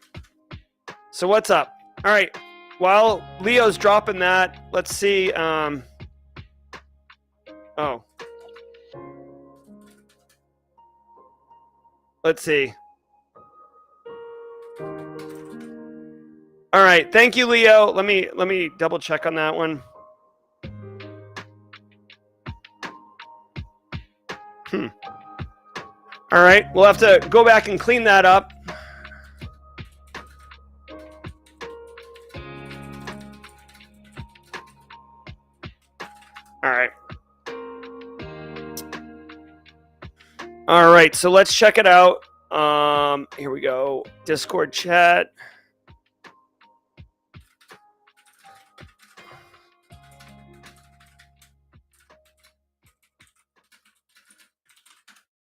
So what's up? All right. While Leo's dropping that, let's see. Oh. Let's see. All right. Thank you, Leo. Let me double check on that one. All right. We'll have to go back and clean that up. All right. All right, so let's check it out. Here we go. Discord chat.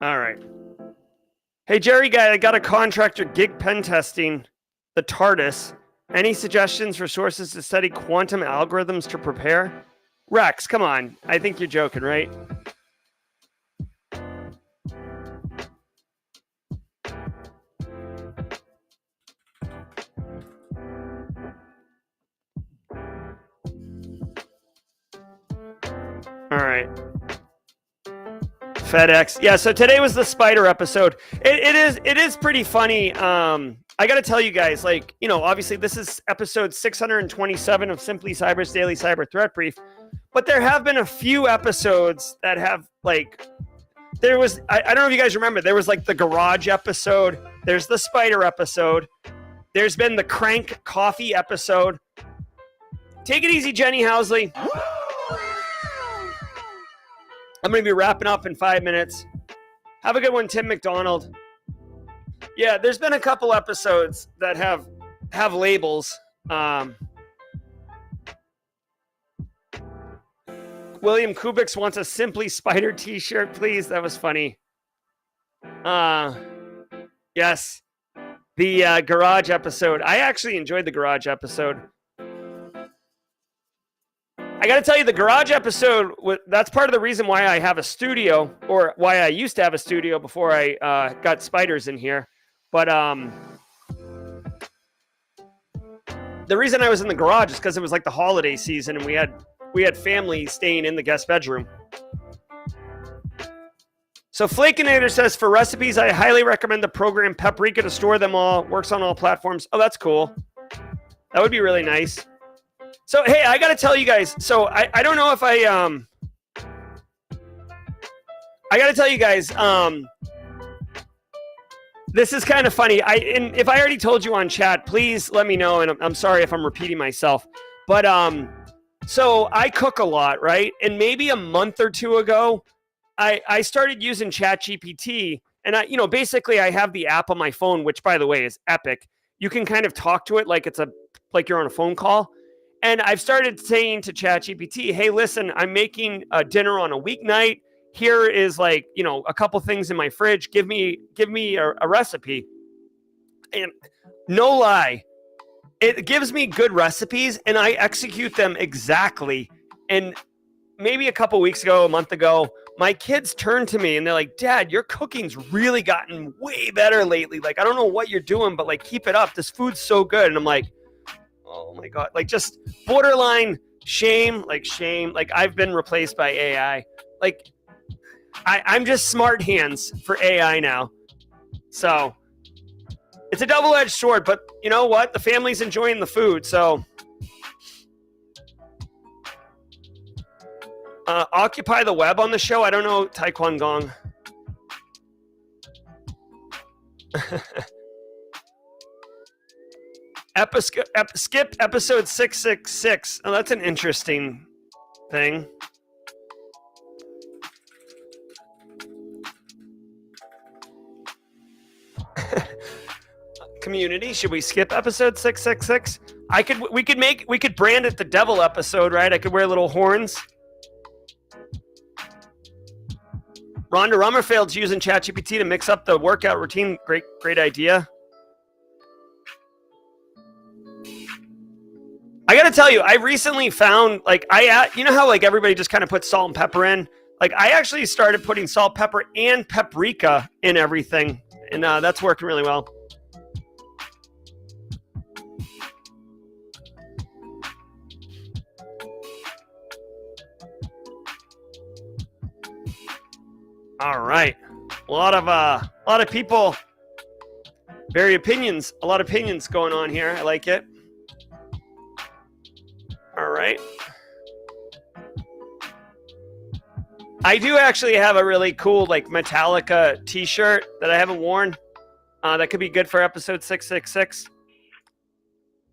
All right. Hey, Jerry guy, I got a contractor gig pen testing the TARDIS. Any suggestions for sources to study quantum algorithms to prepare? Rex, come on. I think you're joking, right? All right. FedEx. Yeah, so today was the spider episode. It is pretty funny. I got to tell you guys, like, you know, obviously this is episode 627 of Simply Cyber's Daily Cyber Threat Brief, but there have been a few episodes that have, like, there was, I don't know if you guys remember, there was like the garage episode, there's the spider episode, there's been the crank coffee episode. Take it easy, Jenny Housley. I'm going to be wrapping up in 5 minutes. Have a good one, Tim McDonald. Yeah, there's been a couple episodes that have labels. William Kubix wants a Simply Spider t-shirt, please. That was funny. Yes. The garage episode. I actually enjoyed the garage episode. I got to tell you, the garage episode, that's part of the reason why I have a studio, or why I used to have a studio before I got spiders in here. But the reason I was in the garage is because it was like the holiday season, and we had family staying in the guest bedroom. So Flakinator says, for recipes, I highly recommend the program Paprika to store them all. Works on all platforms. Oh, that's cool. That would be really nice. So, hey, I got to tell you guys. So I don't know if I got to tell you guys, this is kind of funny. And if I already told you on chat, please let me know. And I'm sorry if I'm repeating myself, but, so I cook a lot, right? And maybe a month or two ago, I started using ChatGPT, and basically I have the app on my phone, which by the way is epic. You can kind of talk to it like like you're on a phone call. And I've started saying to ChatGPT, hey, listen, I'm making a dinner on a weeknight. Here is a couple things in my fridge. Give me a recipe. And no lie, it gives me good recipes and I execute them exactly. And maybe a couple weeks ago, a month ago, my kids turned to me and they're like, Dad, your cooking's really gotten way better lately. Like, I don't know what you're doing, but like, keep it up. This food's so good. And I'm like, oh my God, like just borderline shame. Like I've been replaced by AI. Like I'm just smart hands for AI now. So it's a double-edged sword, but you know what? The family's enjoying the food. So occupy the web on the show. I don't know, Taekwon Gong. Skip episode 666. Oh, that's an interesting thing. Community, should we skip episode 666? We could brand it the devil episode, right? I could wear little horns. Rhonda Rummerfield's using ChatGPT to mix up the workout routine. Great idea. I gotta tell you, I recently found, like, you know how like everybody just kind of puts salt and pepper in? Like, I actually started putting salt, pepper, and paprika in everything, and that's working really well. All right, a lot of people, a lot of opinions going on here. I like it. All right. I do actually have a really cool like Metallica t-shirt that I haven't worn. That could be good for episode 666.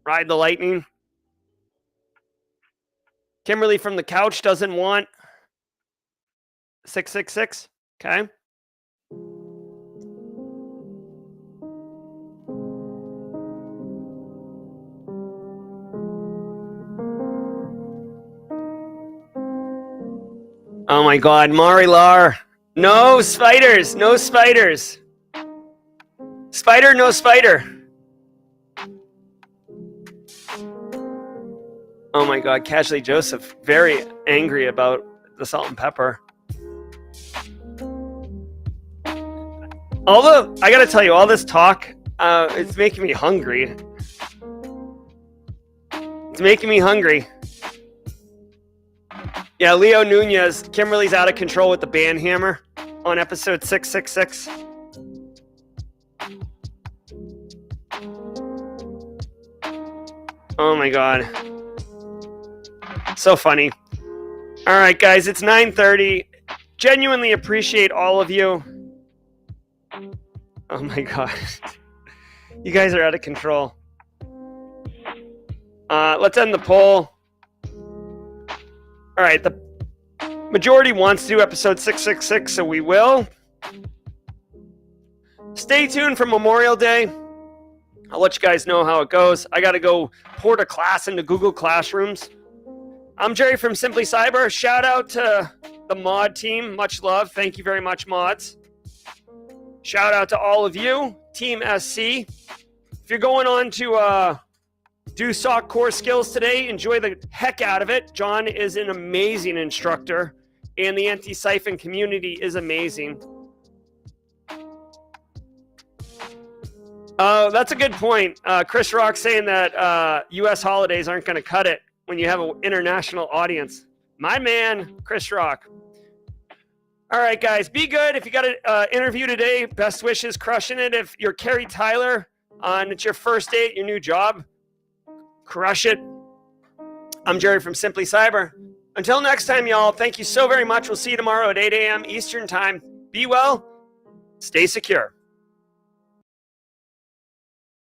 Ride the lightning. Kimberly from the couch doesn't want 666. Okay. Oh my God, Marilar. No spiders, no spiders. Spider, no spider. Oh my God, Casually Joseph, very angry about the salt and pepper. Although, I gotta tell you, all this talk, it's making me hungry. It's making me hungry. Yeah, Leo Nunez, Kimberly's out of control with the band hammer on episode 666. Oh my God. So funny. All right, guys, it's 9:30. Genuinely appreciate all of you. Oh my God. You guys are out of control. Let's end the poll. All right, the majority wants to do episode 666, so we will. Stay tuned for Memorial Day. I'll let you guys know how it goes. I got to go port a class into Google Classrooms. I'm Jerry from Simply Cyber. Shout out to the mod team. Much love. Thank you very much, mods. Shout out to all of you, Team SC. If you're going on to do SOC core skills today, enjoy the heck out of it. John is an amazing instructor, and the Antisyphon community is amazing. That's a good point. Chris Rock saying that U.S. holidays aren't going to cut it when you have an international audience. My man, Chris Rock. All right, guys, be good. If you got an interview today, best wishes, crushing it. If you're Carrie Tyler and it's your first day at your new job, crush it. I'm Jerry from Simply Cyber. Until next time, y'all, thank you so very much. We'll see you tomorrow at 8 a.m. Eastern Time. Be well. Stay secure.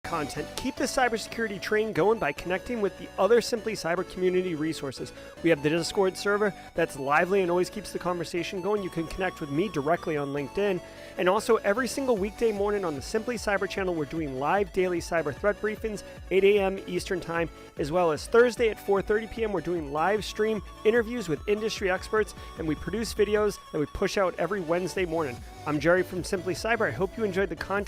Content. Keep the cybersecurity train going by connecting with the other Simply Cyber community resources. We have the Discord server that's lively and always keeps the conversation going. You can connect with me directly on LinkedIn. And also every single weekday morning on the Simply Cyber channel, we're doing live daily cyber threat briefings, 8 a.m. Eastern Time, as well as Thursday at 4:30 p.m. We're doing live stream interviews with industry experts, and we produce videos that we push out every Wednesday morning. I'm Jerry from Simply Cyber. I hope you enjoyed the content.